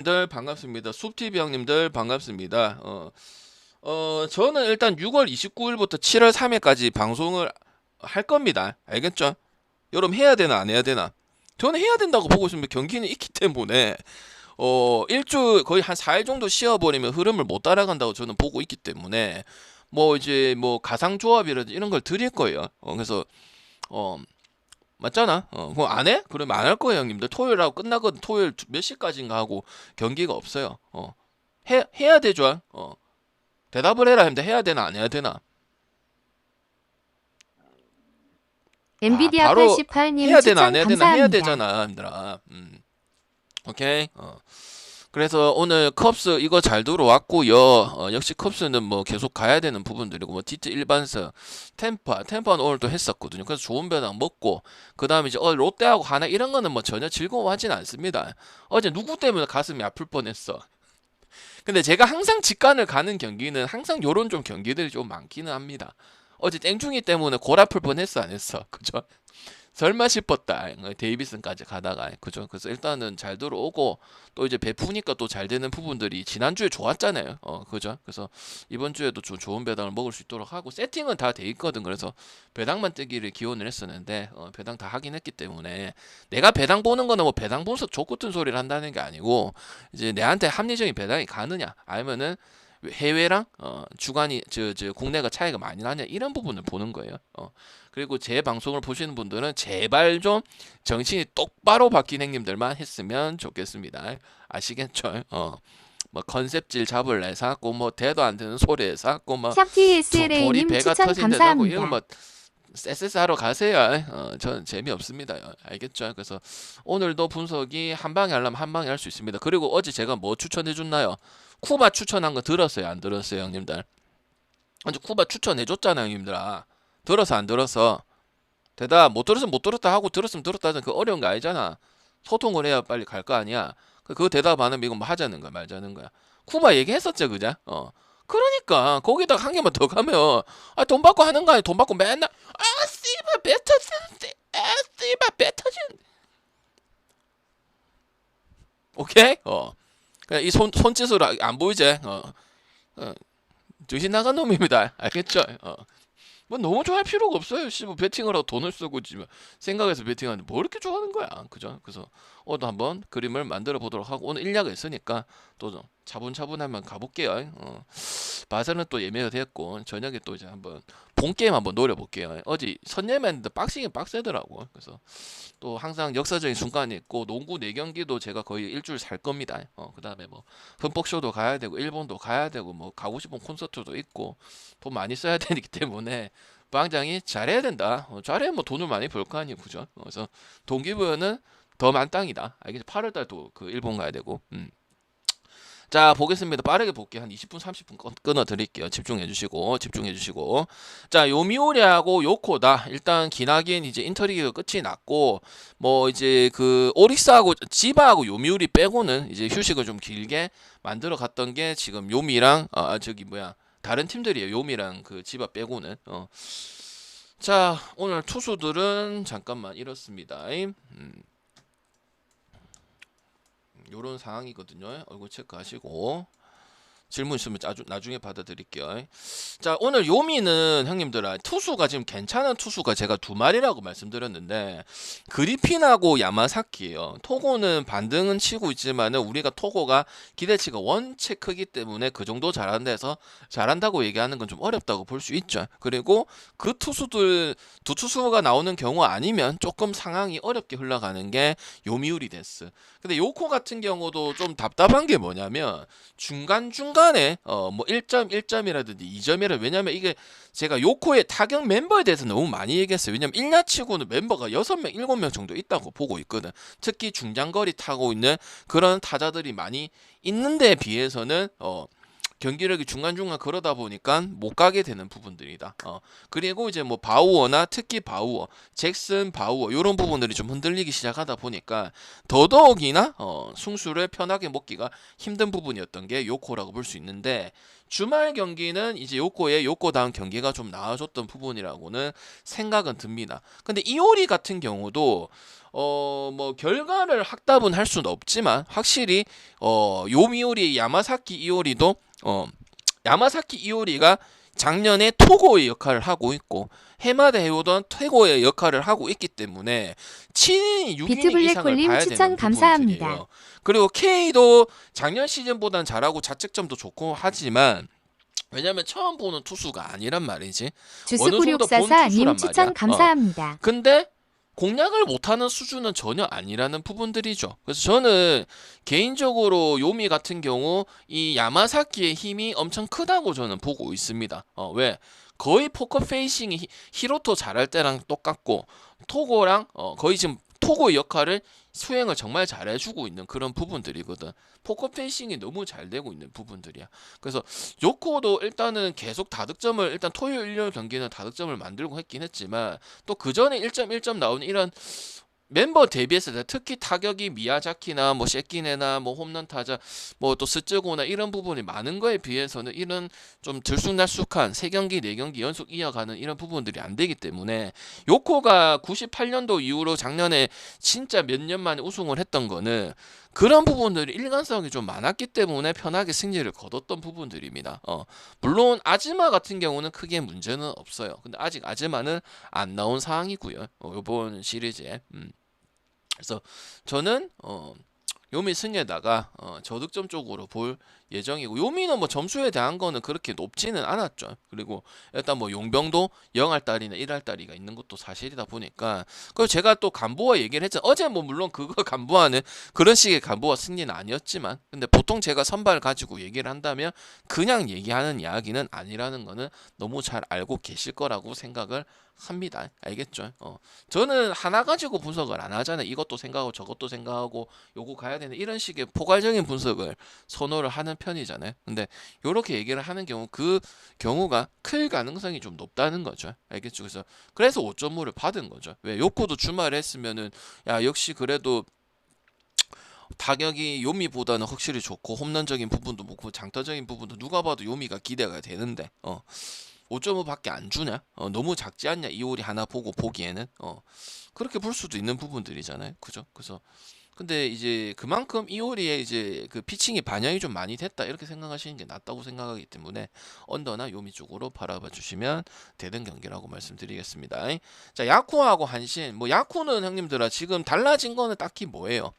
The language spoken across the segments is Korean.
형님들 반갑습니다. 숲TV 형님들 반갑습니다. 저는 일단 6월 29일부터 7월 3일까지 방송을 할 겁니다. 알겠죠? 여러분 해야 되나 안 해야 되나? 저는 해야 된다고 보고 있습니다. 경기는 있기 때문에 일주 거의 한 4일 정도 쉬어버리면 흐름을 못 따라간다고 저는 보고 있기 때문에 뭐 이제 뭐 가상조합이라든지 이런 걸 드릴 거예요. 그래서 어 맞잖아. 그거 안 해? 그러면 안 할 거예요, 형님들. 토요일하고 끝나거든. 토요일 몇 시까지인가 하고 경기가 없어요. 해야 되죠. 대답을 해라 했는데 해야 되나 안 해야 되나? 엔비디아 바로 88님 해야 되나 안 추천 해야 되나 해야 감사합니다. 되잖아, 형들아. 오케이. 그래서 오늘 컵스 이거 잘 들어왔고요. 역시 컵스는 뭐 계속 가야 되는 부분들이고 뭐 디트 일반서 템파는 오늘 또 했었거든요. 그래서 좋은 배당 먹고 그 다음에 이제 롯데하고 하나 이런 거는 뭐 전혀 즐거워하진 않습니다. 어제 누구 때문에 가슴이 아플 뻔했어. 근데 제가 항상 직관을 가는 경기는 항상 요런 좀 경기들이 좀 많기는 합니다. 어제 땡중이 때문에 골 아플 뻔했어 안 했어. 그죠? 설마 싶었다. 데이비슨까지 가다가 그죠. 그래서 일단은 잘 들어오고 또 이제 베푸니까 또 잘 되는 부분들이 지난주에 좋았잖아요. 그죠. 그래서 이번 주에도 좀 좋은 배당을 먹을 수 있도록 하고 세팅은 다 돼 있거든. 그래서 배당만 뜨기를 기원을 했었는데 배당 다 하긴 했기 때문에 내가 배당 보는 거는 뭐 배당 보면서 족같은 소리를 한다는 게 아니고 이제 내한테 합리적인 배당이 가느냐 아니면은 해외랑 주간이 저 국내가 차이가 많이 나냐 이런 부분을 보는 거예요. 그리고 제 방송을 보시는 분들은 제발 좀 정신이 똑바로 바뀐 행님들만 했으면 좋겠습니다. 아시겠죠? 뭐 컨셉질 잡을래 사고 뭐 대도 안 되는 소리에 사고 뭐 돌이 샵TSLA님 배가 추천 터진다고 이거 뭐 감사합니다. 쎄쎄쎄 하러 가세요. 전 재미없습니다. 알겠죠? 그래서 오늘도 분석이 한 방에 하려면 한 방에 할 수 있습니다. 그리고 어제 제가 뭐 추천해 줬나요? 쿠바 추천한 거 들었어요? 안 들었어요, 형님들? 어제 쿠바 추천해 줬잖아요, 형님들아. 들어서 안 들었어? 대답 못 들었으면 못 들었다 하고 들었으면 들었다 하는 그 어려운 거 아니잖아. 소통을 해야 빨리 갈 거 아니야. 그거 대답 안 하면 이거 뭐 하자는 거야, 말자는 거야. 쿠바 얘기했었죠, 그죠? 그러니까 거기다가 한 개만 더 가면 돈 받고 하는 거 아니야. 돈 받고 맨날 씨발 배 터지는데 씨발 배 터지는 오케이? 그냥 이 손짓으로 안 보이지? 어, 정신 나간 놈입니다. 알겠죠? 뭐 너무 좋아할 필요가 없어요. 씨, 뭐 베팅을 하고 돈을 쓰고 지금 생각해서 베팅하는데 뭐 이렇게 좋아하는 거야. 그죠? 그래서 오늘 한번 그림을 만들어 보도록 하고 오늘 일야가 있으니까 또 차분차분 한번 가볼게요. 바사는 또 예매가 됐고 저녁에 또 이제 한번 본 게임 한번 노려볼게요. 어제 선예매했는데 빡시긴 빡세더라고. 그래서 또 항상 역사적인 순간이 있고 농구 4경기도 제가 거의 일주일 살 겁니다. 그다음에 뭐 흠뻑쇼도 가야 되고 일본도 가야 되고 뭐 가고 싶은 콘서트도 있고 돈 많이 써야 되기 때문에 방장이 잘해야 된다. 잘해야 뭐 돈을 많이 벌 거 아니에요, 그죠? 그래서 동기부여는 더 만땅이다. 알겠지? 8월달도 그 일본 가야 되고. 자, 보겠습니다. 빠르게 볼게요. 한 20분, 30분 끊어 드릴게요. 집중해 주시고. 자, 요미우리하고 요코다. 일단 기나긴 이제 인터리그가 끝이 났고 뭐 이제 그 오릭스하고 지바하고 요미우리 빼고는 이제 휴식을 좀 길게 만들어 갔던 게 지금 요미랑 저기 뭐야 다른 팀들이에요. 요미랑 그 지바 빼고는. 자, 오늘 투수들은 잠깐만 이렇습니다. 요런 상황이거든요. 얼굴 체크하시고 질문 있으면 나중에 받아드릴게요. 자, 오늘 요미는 형님들아 투수가 지금 괜찮은 투수가 제가 2마리라고 말씀드렸는데 그리핀하고 야마사키예요. 토고는 반등은 치고 있지만은 우리가 토고가 기대치가 원체 크기 때문에 그 정도 잘한다 해서 잘한다고 얘기하는 건 좀 어렵다고 볼 수 있죠. 그리고 그 투수들 두 투수가 나오는 경우 아니면 조금 상황이 어렵게 흘러가는 게 요미우리 데스. 근데 요코 같은 경우도 좀 답답한 게 뭐냐면 중간에 뭐 1점 1점이라든지 2점이라 왜냐면 이게 제가 요코의 타격 멤버에 대해서 너무 많이 얘기했어요. 왜냐면 1야 치고는 멤버가 6명 7명 정도 있다고 보고 있거든. 특히 중장거리 타고 있는 그런 타자들이 많이 있는 데 비해서는 경기력이 중간중간 그러다 보니까 못 가게 되는 부분들이다. 그리고 이제 뭐 바우어나 특히 바우어, 잭슨 바우어 이런 부분들이 좀 흔들리기 시작하다 보니까 더더욱이나 승수를 편하게 먹기가 힘든 부분이었던 게 요코라고 볼 수 있는데, 주말 경기는 이제 요코의 요코다운 경기가 좀 나아졌던 부분이라고는 생각은 듭니다. 근데 이오리 같은 경우도 뭐 결과를 확답은 할 수는 없지만 확실히 요미오리 야마사키 이오리도 야마사키 이오리가 작년에 토고의 역할을 하고 있고 해마다 해오던 태고의 역할을 하고 있기 때문에 7인, 6인 이상을 봐야 되는 부분들이에요. 그리고 K도 작년 시즌보단 잘하고 자책점도 좋고 하지만 왜냐면 처음 보는 투수가 아니란 말이지. 어느 정도 본 투수란 추천 감사합니다. 근데 공략을 못하는 수준은 전혀 아니라는 부분들이죠. 그래서 저는 개인적으로 요미 같은 경우 이 야마사키의 힘이 엄청 크다고 저는 보고 있습니다. 왜? 거의 포커 페이싱이 히로토 잘할 때랑 똑같고 토고랑 거의 지금 토고의 역할을 수행을 정말 잘해주고 있는 그런 부분들이거든. 포커 페이싱이 너무 잘 되고 있는 부분들이야. 그래서 요코도 일단은 계속 다득점을 일단 토요일 일요일 경기는 다득점을 만들고 했긴 했지만 또 그 전에 1.1점 나오는 이런 멤버 대비했을 때 특히 타격이 미야자키나 뭐 셰키네나 뭐 홈런 타자 뭐 또 스쯔고나 이런 부분이 많은 거에 비해서는 이런 좀 들쑥날쑥한 3경기 4경기 연속 이어가는 이런 부분들이 안 되기 때문에 요코가 98년도 이후로 작년에 진짜 몇 년 만에 우승을 했던 거는 그런 부분들이 일관성이 좀 많았기 때문에 편하게 승리를 거뒀던 부분들입니다. 물론 아즈마 같은 경우는 크게 문제는 없어요. 근데 아직 아즈마는 안 나온 상황이고요. 이번 시리즈에. 그래서 저는 요미 승에다가 저득점 쪽으로 볼 예정이고, 요미는 뭐 점수에 대한 거는 그렇게 높지는 않았죠. 그리고 일단 뭐 용병도 0할달이나 1할달이가 있는 것도 사실이다 보니까, 그리고 제가 또 간보아 얘기를 했잖아요. 어제 뭐 물론 그거 간보아는 그런 식의 간보아 승리는 아니었지만, 근데 보통 제가 선발 가지고 얘기를 한다면 그냥 얘기하는 이야기는 아니라는 거는 너무 잘 알고 계실 거라고 생각을 합니다. 알겠죠? 저는 하나 가지고 분석을 안 하잖아요. 이것도 생각하고 저것도 생각하고 요거 가야 되는 이런 식의 포괄적인 분석을 선호를 하는 편이잖아요. 근데 요렇게 얘기를 하는 경우 그 경우가 클 가능성이 좀 높다는 거죠. 알겠죠? 그래서 5.5를 받은 거죠. 왜? 요코도 주말에 했으면은 야 역시 그래도 타격이 요미보다는 확실히 좋고 홈런적인 부분도 많고 장타적인 부분도 누가 봐도 요미가 기대가 되는데 5.5밖에 안 주냐? 너무 작지 않냐? 이홀이 하나 보고 보기에는 그렇게 볼 수도 있는 부분들이잖아요. 그죠? 그래서 근데 이제 그만큼 이홀이의 이제 그 피칭이 반영이 좀 많이 됐다 이렇게 생각하시는 게 낫다고 생각하기 때문에 언더나 요미 쪽으로 바라봐 주시면 되는 경기라고 말씀드리겠습니다. 자, 야쿠하고 한신. 뭐 야쿠는 형님들아 지금 달라진 거는 딱히 뭐예요?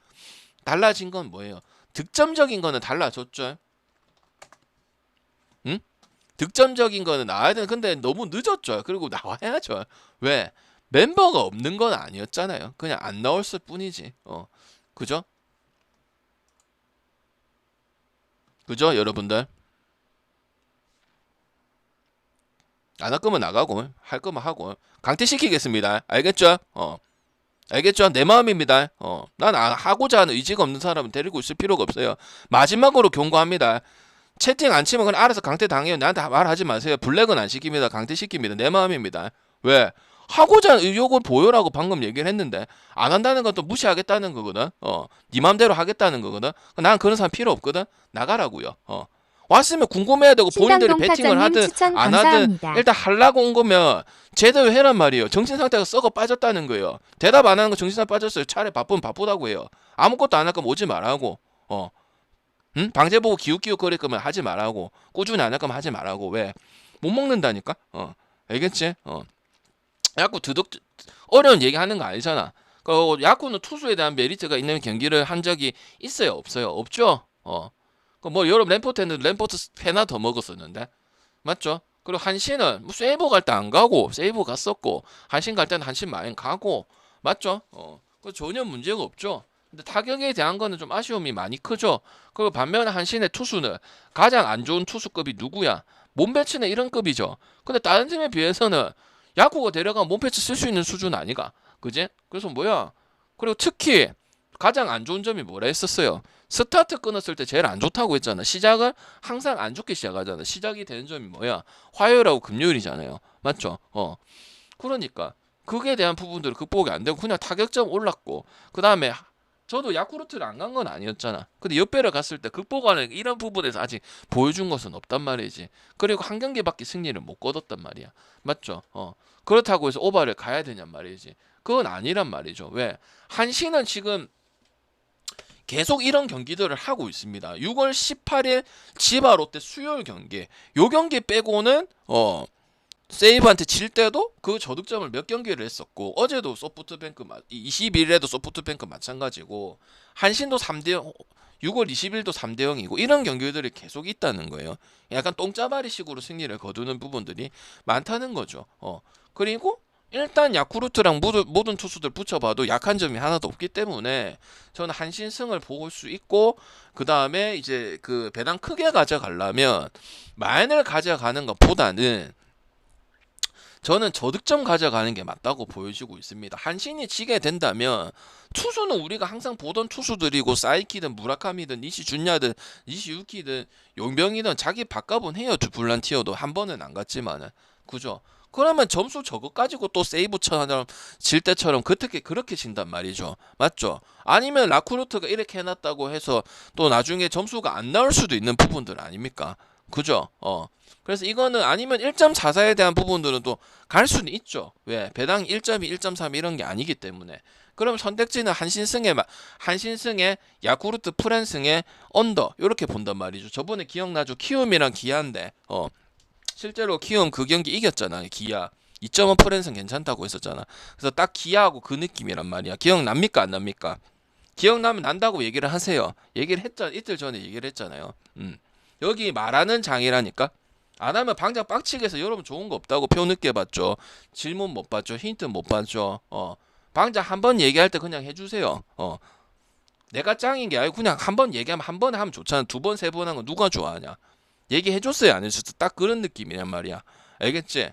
달라진 건 뭐예요? 득점적인 거는 달라졌죠. 응? 득점적인 거는 나와야 되는, 근데 너무 늦었죠. 그리고 나와야죠. 왜? 멤버가 없는 건 아니었잖아요. 그냥 안 나왔을 뿐이지. 그죠? 그죠, 여러분들? 안 할 거면 나가고, 할 거면 하고, 강퇴시키겠습니다. 알겠죠? 알겠죠? 내 마음입니다. 난 하고자 하는 의지가 없는 사람은 데리고 있을 필요가 없어요. 마지막으로 경고합니다. 채팅 안 치면 그냥 알아서 강퇴 당해요. 나한테 말하지 마세요. 블랙은 안 시킵니다. 강퇴 시킵니다. 내 마음입니다. 왜? 하고자 하는 의욕을 보여라고 방금 얘기를 했는데 안 한다는 건 또 무시하겠다는 거거든. 네 맘대로 하겠다는 거거든. 난 그런 사람 필요 없거든. 나가라고요. 왔으면 궁금해야 되고 본인들이 배팅을 하든 안 하든 일단 하려고 온 거면 제대로 해란 말이에요. 정신상태가 썩어 빠졌다는 거예요. 대답 안 하는 거 정신상 빠졌어요. 차라리 바쁘면 바쁘다고 해요. 아무것도 안 할 거면 오지 말라고. 응? 방제 보고 기웃기웃 거릴 거면 하지 말라고. 꾸준히 안 할 거면 하지 말라고. 왜? 못 먹는다니까. 알겠지? 야구 어려운 얘기 하는 거 아니잖아. 야구는 투수에 대한 메리트가 있는 경기를 한 적이 있어요, 없어요? 없죠. 뭐 여러분 램포트 했는데 램포트 회나 더 먹었었는데 맞죠? 그리고 한신은 뭐 세이브 갈 때 안 가고 세이브 갔었고 한신 갈 때는 한신 많이 가고 맞죠? 그 전혀 문제가 없죠. 근데 타격에 대한 거는 좀 아쉬움이 많이 크죠. 그리고 반면에 한신의 투수는 가장 안 좋은 투수급이 누구야? 몸배치는 이런 급이죠. 근데 다른 팀에 비해서는 야구가 데려가면 몸패치 쓸 수 있는 수준 아니가? 그지? 그래서 뭐야? 그리고 특히 가장 안 좋은 점이 뭐라 했었어요? 스타트 끊었을 때 제일 안 좋다고 했잖아. 시작을 항상 안 좋게 시작하잖아. 시작이 되는 점이 뭐야? 화요일하고 금요일이잖아요. 맞죠? 그러니까 그게 대한 부분들을 극복이 안 되고 그냥 타격점 올랐고 그 다음에 저도 야쿠르트를 안 간 건 아니었잖아. 근데 옆배를 갔을 때 극복하는 이런 부분에서 아직 보여준 것은 없단 말이지. 그리고 한 경기밖에 승리를 못 거뒀단 말이야. 맞죠? 그렇다고 해서 오바를 가야 되냔 말이지. 그건 아니란 말이죠. 왜? 한신은 지금 계속 이런 경기들을 하고 있습니다. 6월 18일 지바 롯데 수요일 경기. 요 경기 빼고는 세이브한테 질 때도 그 저득점을 몇 경기를 했었고 어제도 소프트뱅크 21일에도 소프트뱅크 마찬가지고 한신도 3대 0 6월 20일도 3대 0이고 이런 경기들이 계속 있다는 거예요. 약간 똥짜바리식으로 승리를 거두는 부분들이 많다는 거죠. 그리고 일단 야쿠르트랑 모든 투수들 붙여봐도 약한 점이 하나도 없기 때문에 저는 한신승을 볼 수 있고 그 다음에 이제 그 배당 크게 가져가려면 마인을 가져가는 것보다는 저는 저득점 가져가는 게 맞다고 보여지고 있습니다. 한신이 지게 된다면 투수는 우리가 항상 보던 투수들이고 사이키든 무라카미든 니시준야든 니시유키든 용병이든 자기 밥값은 해요. 두블란티어도 한 번은 안 갔지만은 그죠? 그러면 점수 저거 가지고 또 세이브처럼 질 때처럼 그렇게 진단 말이죠. 맞죠? 아니면 라쿠르트가 이렇게 해놨다고 해서 또 나중에 점수가 안 나올 수도 있는 부분들 아닙니까? 그죠? 그래서 이거는 아니면 1.44에 대한 부분들은 또 갈 수는 있죠. 왜? 배당 1.2, 1.3 이런 게 아니기 때문에. 그럼 선택지는 한신승의 야쿠르트 프랜승의 언더 이렇게 본단 말이죠. 저번에 기억나죠? 키움이랑 기아인데 실제로 키움 그 경기 이겼잖아. 기아 2.5 프랜승 괜찮다고 했었잖아. 그래서 딱 기아하고 그 느낌이란 말이야. 기억납니까 안 납니까? 기억나면 난다고 얘기를 하세요. 얘기를 했잖아. 이틀 전에 얘기를 했잖아요. 여기 말하는 장이라니까. 안 하면 방장 빡치게 해서 여러분 좋은 거 없다고 표 늦게 봤죠. 질문 못 봤죠. 힌트 못 봤죠. 방장 한 번 얘기할 때 그냥 해주세요. 내가 짱인 게 아니고 그냥 한 번 얘기하면 한 번에 하면 좋잖아. 두 번, 세 번 하는 거 누가 좋아하냐. 얘기해줬어요. 안 해줬어. 딱 그런 느낌이란 말이야. 알겠지?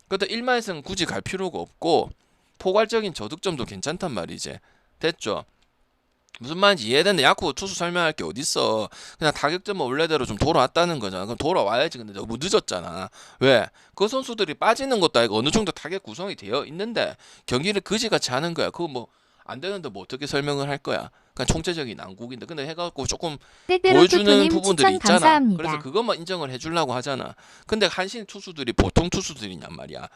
그것도 1만승 굳이 갈 필요가 없고 포괄적인 저득점도 괜찮단 말이지. 됐죠? 무슨 말인지 이해되는데 야구 투수 설명할 게 어딨어. 그냥 타격점은 원래대로 좀 돌아왔다는 거잖아. 그럼 돌아와야지. 근데 너무 늦었잖아. 왜? 그 선수들이 빠지는 것도 아니고 어느 정도 타격 구성이 되어 있는데 경기를 그지같이 하는 거야. 그거 뭐 안 되는데 뭐 어떻게 설명을 할 거야. 그냥 총체적인 난국인데 근데 해갖고 조금 보여주는 부분들이 있잖아. 감사합니다. 그래서 그것만 인정을 해주려고 하잖아. 근데 한신 투수들이 보통 투수들이냔 말이야.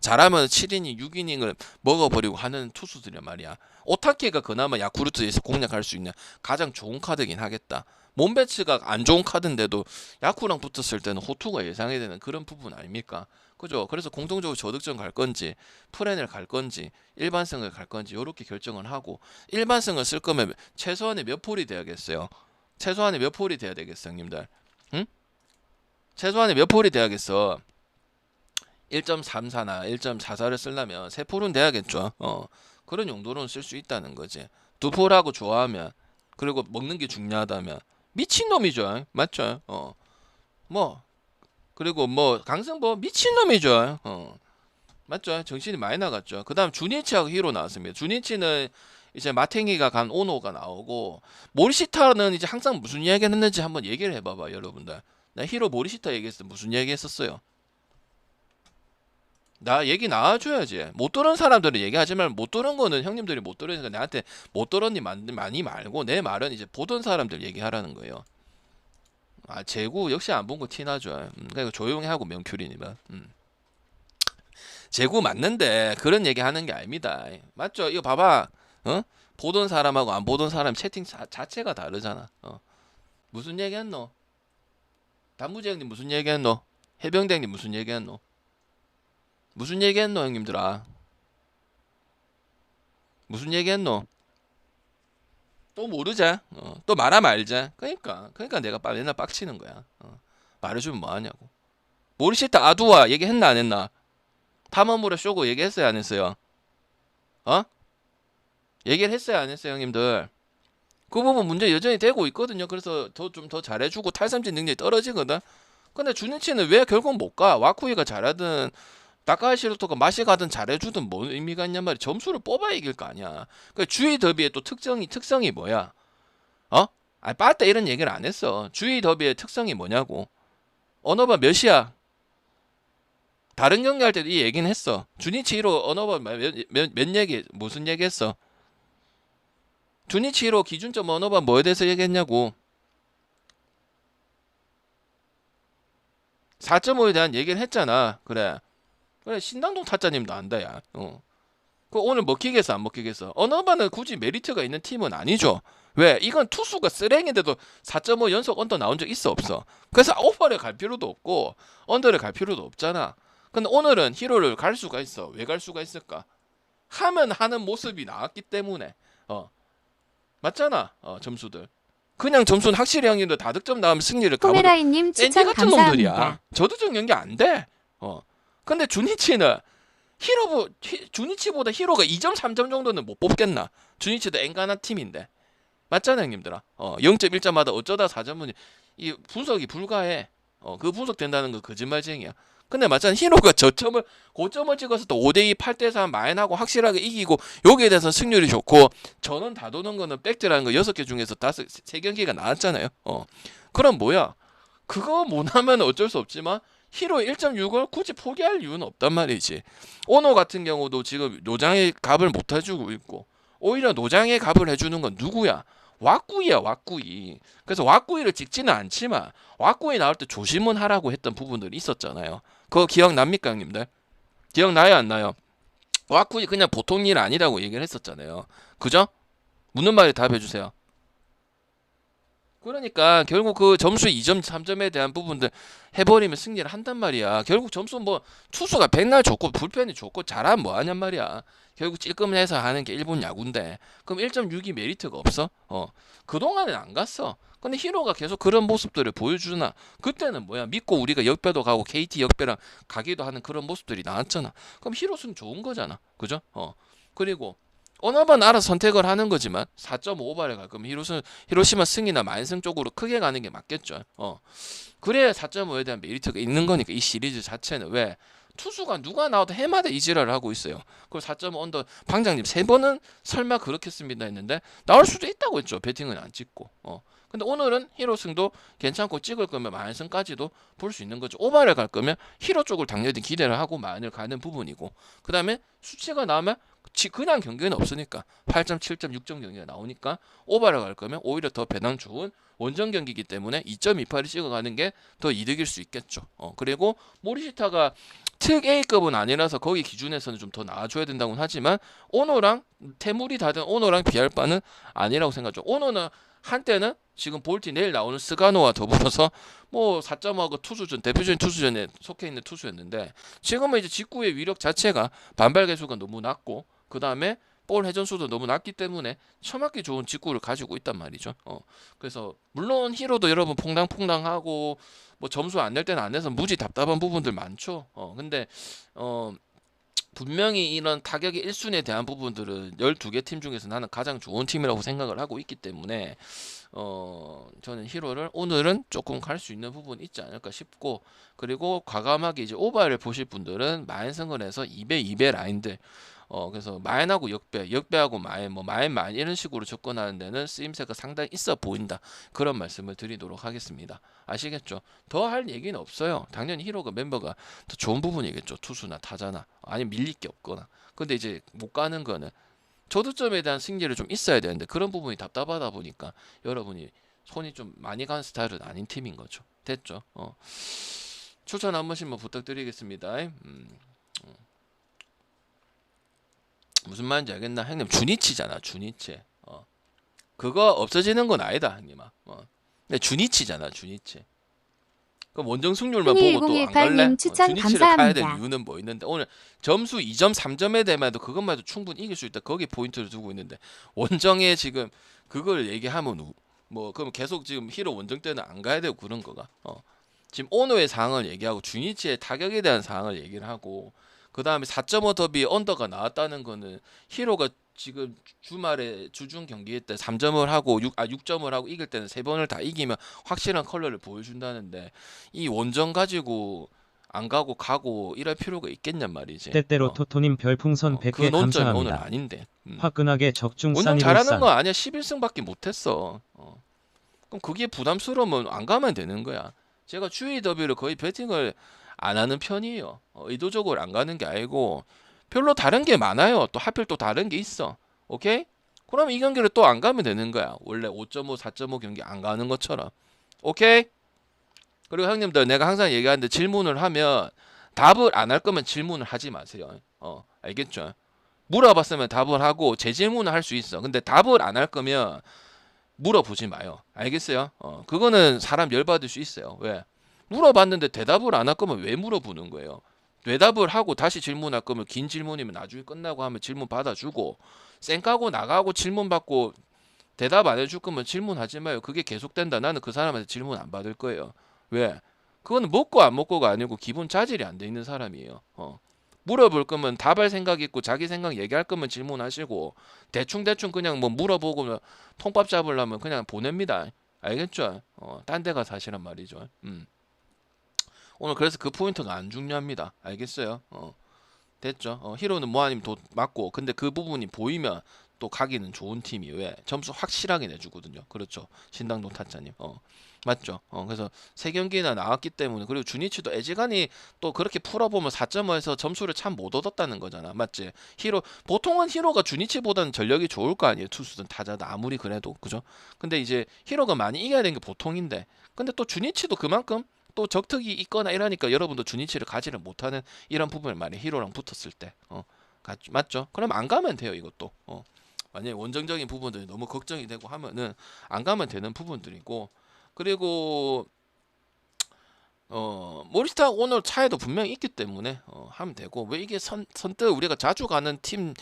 잘하면 7이닝 6이닝을 먹어버리고 하는 투수들이란 말이야. 오타케가 그나마 야쿠르트에서 공략할 수 있는 가장 좋은 카드긴 하겠다. 몸배치가 안 좋은 카드인데도 야쿠랑 붙었을 때는 호투가 예상이 되는 그런 부분 아닙니까? 그죠? 그래서 공통적으로 저득점 갈 건지 프렌을 갈 건지 일반승을 갈 건지 이렇게 결정을 하고 일반승을 쓸 거면 최소한의 몇 폴이 돼야겠어요? 최소한의 몇 폴이 돼야 되겠어 형님들? 응? 최소한의 몇 폴이 돼야겠어? 1.34나 1.44를 쓰려면 3폴은 돼야겠죠. 그런 용도로는 쓸 수 있다는 거지. 2폴하고 좋아하면 그리고 먹는 게 중요하다면 미친놈이죠. 맞죠? 뭐 그리고 뭐 강승보 미친놈이죠. 맞죠? 정신이 많이 나갔죠. 그 다음 주니치하고 히로 나왔습니다. 주니치는 이제 마탱이가 간 오노가 나오고 모리시타는 이제 항상 무슨 이야기를 했는지 한번 얘기를 해봐봐 여러분들. 나 히로 모리시타 얘기했어. 무슨 얘기 했었어요? 나 얘기 나와줘야지. 못 들은 사람들은 얘기하지 말고 못 들은 거는 형님들이 못 들으니까 나한테 못 들었니 많이 말고 내 말은 이제 보던 사람들 얘기하라는 거예요. 재구 역시 안 본 거 티나죠. 그러니까 조용히 하고 명큐리니만. 재구 맞는데 그런 얘기 하는 게 아닙니다. 맞죠? 이거 봐봐. 보던 사람하고 안 보던 사람 채팅 자체가 다르잖아. 무슨 얘기 했노? 단무지 형님 무슨 얘기 했노? 해병대 형님 무슨 얘기 했노? 무슨 얘기 했노 형님들아? 무슨 얘기 했노? 또 모르자. 또 말하면 알자. 그러니까 내가 맨날 빡치는 거야. 말해주면 뭐하냐고. 모리시타 아두아 얘기했나 안 했나? 탐험물의 쇼고 얘기했어요 안 했어요? 얘기를 했어요 안 했어요 형님들? 그 부분 문제 여전히 되고 있거든요. 그래서 좀 더 잘해주고 탈삼진 능력이 떨어지거든. 근데 주니치는 왜 결국 못 가? 와쿠이가 잘하든 다카이시로토가 맛이 가든 잘해주든 뭔 의미가 있냔 말이야. 점수를 뽑아 이길 거 아니야. 그 주의 더비의 또 특성이 뭐야? 빠따 이런 얘기를 안 했어. 주위 더비의 특성이 뭐냐고. 언어바 몇이야? 다른 경기할 때도 이 얘기는 했어. 주니치 1호 언어바 몇 얘기, 무슨 얘기 했어? 주니치 1호 기준점 언어바 뭐에 대해서 얘기했냐고. 4.5에 대한 얘기를 했잖아. 그래 신당동 타짜님도 안다 야. 그 오늘 먹히겠어 안 먹히겠어? 언어바는 굳이 메리트가 있는 팀은 아니죠. 왜? 이건 투수가 쓰레기인데도 4.5 연속 언더 나온 적 있어 없어? 그래서 오버를 갈 필요도 없고 언더를 갈 필요도 없잖아. 근데 오늘은 히로를 갈 수가 있어. 왜 갈 수가 있을까? 하면 하는 모습이 나왔기 때문에. 맞잖아. 점수들. 그냥 점수는 확실히 형님들 다득점 나오면 승리를 가보죠. 포메라이님 샌디 추천 같은 감사합니다. 놈들이야. 저득점 연기 안 돼. 근데 주니치는 주니치보다 히로가 2점 3점 정도는 못 뽑겠나? 주니치도 앵간한 팀인데. 맞잖아 형님들아. 0.1점마다 어쩌다 4점은 이 분석이 불가해. 그 분석된다는 거 거짓말쟁이야. 근데 맞잖아. 히로가 저점을 고점을 찍어서 또 5대2 8대3 마인하고 확실하게 이기고 여기에 대해서 승률이 좋고 전원 다 도는 거는 백트라는 거 6개 중에서 3경기가 나왔잖아요. 그럼 뭐야? 그거 못하면 어쩔 수 없지만 히로 1.6을 굳이 포기할 이유는 없단 말이지. 오노 같은 경우도 지금 노장의 값을 못 해주고 있고 오히려 노장의 값을 해주는 건 누구야? 왁구이야 왁구이. 그래서 왁구이를 찍지는 않지만 왁구이 나올 때 조심은 하라고 했던 부분들이 있었잖아요. 그거 기억납니까 형님들? 기억나요 안 나요? 왁구이 그냥 보통 일 아니라고 얘기를 했었잖아요. 그죠? 묻는 말에 답해주세요. 그러니까 결국 그 점수 2점 3점에 대한 부분들 해버리면 승리를 한단 말이야. 결국 점수 뭐 투수가 백날 좋고 불펜이 좋고 잘하면 뭐하냔 말이야. 결국 찔끔해서 하는 게 일본 야구인데 그럼 1.6이 메리트가 없어? 그동안은 안 갔어. 근데 히로가 계속 그런 모습들을 보여주나. 그때는 뭐야 믿고 우리가 역배도 가고 KT 역배랑 가기도 하는 그런 모습들이 나왔잖아. 그럼 히로승 좋은 거잖아. 그죠? 그리고 언어만 알아서 선택을 하는 거지만 4.5발에 갈 거면 히로시마 승이나 만승 쪽으로 크게 가는 게 맞겠죠. 그래야 4.5에 대한 메리트가 있는 거니까 이 시리즈 자체는. 왜? 투수가 누가 나와도 해마다 이 지랄을 하고 있어요. 그리고 4.5 언더 방장님 3번은 설마 그렇겠습니다 했는데 나올 수도 있다고 했죠. 배팅은 안 찍고. 근데 오늘은 히로승도 괜찮고 찍을 거면 만승까지도 볼 수 있는 거죠. 오바를 갈 거면 히로 쪽을 당연히 기대를 하고 만을 가는 부분이고 그 다음에 수치가 나오면 그냥 경기는 없으니까 8점, 7점, 6점 경기가 나오니까 오바를 갈 거면 오히려 더 배당 좋은 원정 경기이기 때문에 2.28을 찍어가는 게 더 이득일 수 있겠죠. 그리고 모리시타가 특 A급은 아니라서 거기 기준에서는 좀 더 나아줘야 된다고는 하지만 오노랑 태물이 다든 오노랑 비할 바는 아니라고 생각하죠. 오노는 한때는 지금 볼티 내일 나오는 스가노와 더불어서 뭐 4.5가 투수전 대표적인 투수전에 속해 있는 투수였는데 지금은 이제 직구의 위력 자체가 반발 개수가 너무 낮고 그 다음에 볼 회전수도 너무 낮기 때문에 처맞기 좋은 직구를 가지고 있단 말이죠. 그래서 물론 히로도 여러분 퐁당퐁당하고 뭐 점수 안 낼 때는 안 내서 무지 답답한 부분들 많죠. 근데 분명히 이런 타격의 1순위에 대한 부분들은 12개 팀 중에서 나는 가장 좋은 팀이라고 생각을 하고 있기 때문에 저는 히로를 오늘은 조금 갈 수 있는 부분이 있지 않을까 싶고 그리고 과감하게 이제 오바를 보실 분들은 마인승을 해서 2배 2배 라인들 그래서 마인하고 역배하고 마인, 뭐 마인 이런 식으로 접근하는 데는 쓰임새가 상당히 있어 보인다. 그런 말씀을 드리도록 하겠습니다. 아시겠죠? 더 할 얘기는 없어요. 당연히 히로가 멤버가 더 좋은 부분이겠죠. 투수나 타자나 아니면 밀릴 게 없거나. 근데 이제 못 가는 거는 저득점에 대한 승리를 좀 있어야 되는데 그런 부분이 답답하다 보니까 여러분이 손이 좀 많이 가는 스타일은 아닌 팀인 거죠. 됐죠? 추천 한 번씩만 부탁드리겠습니다. 무슨 말인지 알겠나? 형님 주니치잖아. 주니치. 그거 없어지는 건 아니다 형님아. 근데 주니치잖아. 주니치. 그럼 원정 승률만 보고 또 안 갈래? 추천 주니치를 가야 될 감사합니다. 이유는 뭐 있는데 오늘 점수 2점 3점에 대해도 그것만 해도 충분히 이길 수 있다. 거기 포인트를 두고 있는데 원정에 지금 그걸 얘기하면 뭐 그럼 계속 지금 히로 원정 때는 안 가야 되고 그런 거가. 지금 오노의 상황을 얘기하고 주니치의 타격에 대한 상황을 얘기를 하고 그 다음에 4.5 더비 언더가 나왔다는 거는 히로가 지금 주말에 주중 경기에 때 3점을 하고 6점을 하고 이길 때는 3번을 다 이기면 확실한 컬러를 보여준다는데 이 원정 가지고 안 가고 이럴 필요가 있겠냔 말이지. 때때로 토토님 별풍선 그 100개 논점이 오늘 감사합니다. 아닌데. 화끈하게 적중 원정 싸니로 잘하는 싼. 거 아니야. 11승밖에 못했어. 그럼 그게 부담스러우면 안 가면 되는 거야. 제가 주의 더비를 거의 배팅을 안 하는 편이에요. 의도적으로 안 가는 게 아니고 별로 다른 게 많아요. 또 하필 또 다른 게 있어. 오케이? 그러면 이 경기를 또 안 가면 되는 거야. 원래 5.5, 4.5 경기 안 가는 것처럼. 오케이? 그리고 형님들 내가 항상 얘기하는데 질문을 하면 답을 안 할 거면 질문을 하지 마세요. 알겠죠? 물어봤으면 답을 하고 재질문을 할 수 있어. 근데 답을 안 할 거면 물어보지 마요. 알겠어요? 그거는 사람 열받을 수 있어요. 왜? 물어봤는데 대답을 안 할 거면 왜 물어보는 거예요? 대답을 하고 다시 질문할 거면 긴 질문이면 나중에 끝나고 하면 질문 받아주고 쌩 까고 나가고 질문 받고 대답 안 해줄 거면 질문하지 마요. 그게 계속된다. 나는 그 사람한테 질문 안 받을 거예요. 왜? 그거는 먹고 안 먹고가 아니고 기본 자질이 안 돼 있는 사람이에요. 물어볼 거면 답할 생각 있고 자기 생각 얘기할 거면 질문하시고 대충 그냥 뭐 물어보고 뭐 통밥 잡으려면 그냥 보냅니다. 알겠죠? 딴 데 가서 하시란 말이죠. 오늘 그래서 그 포인트가 안 중요합니다. 알겠어요? 됐죠? 히로는 뭐 아니면 도 맞고 근데 그 부분이 보이면 또 가기는 좋은 팀이 왜 점수 확실하게 내주거든요. 그렇죠? 신당동 타짜님. 맞죠? 그래서 세 경기나 나왔기 때문에 그리고 주니치도 애지간히 또 그렇게 풀어보면 4.5에서 점수를 참 못 얻었다는 거잖아. 맞지? 히로 보통은 히로가 주니치보다는 전력이 좋을 거 아니에요. 투수든 타자든 아무리 그래도 그죠? 근데 이제 히로가 많이 이겨야 되는 게 보통인데 근데 또 주니치도 그만큼 또 적특이 있거나 이러니까 여러분도 주니치를 가지를 못하는 이런 부분을 많이 히로랑 붙었을 때 맞죠? 그럼 안 가면 돼요 이것도 만약에 원정적인 부분들이 너무 걱정이 되고 하면은 안 가면 되는 부분들이고 그리고 모리스타 오늘 차이도 분명히 있기 때문에 하면 되고 왜 이게 선뜻 우리가 자주 가는 팀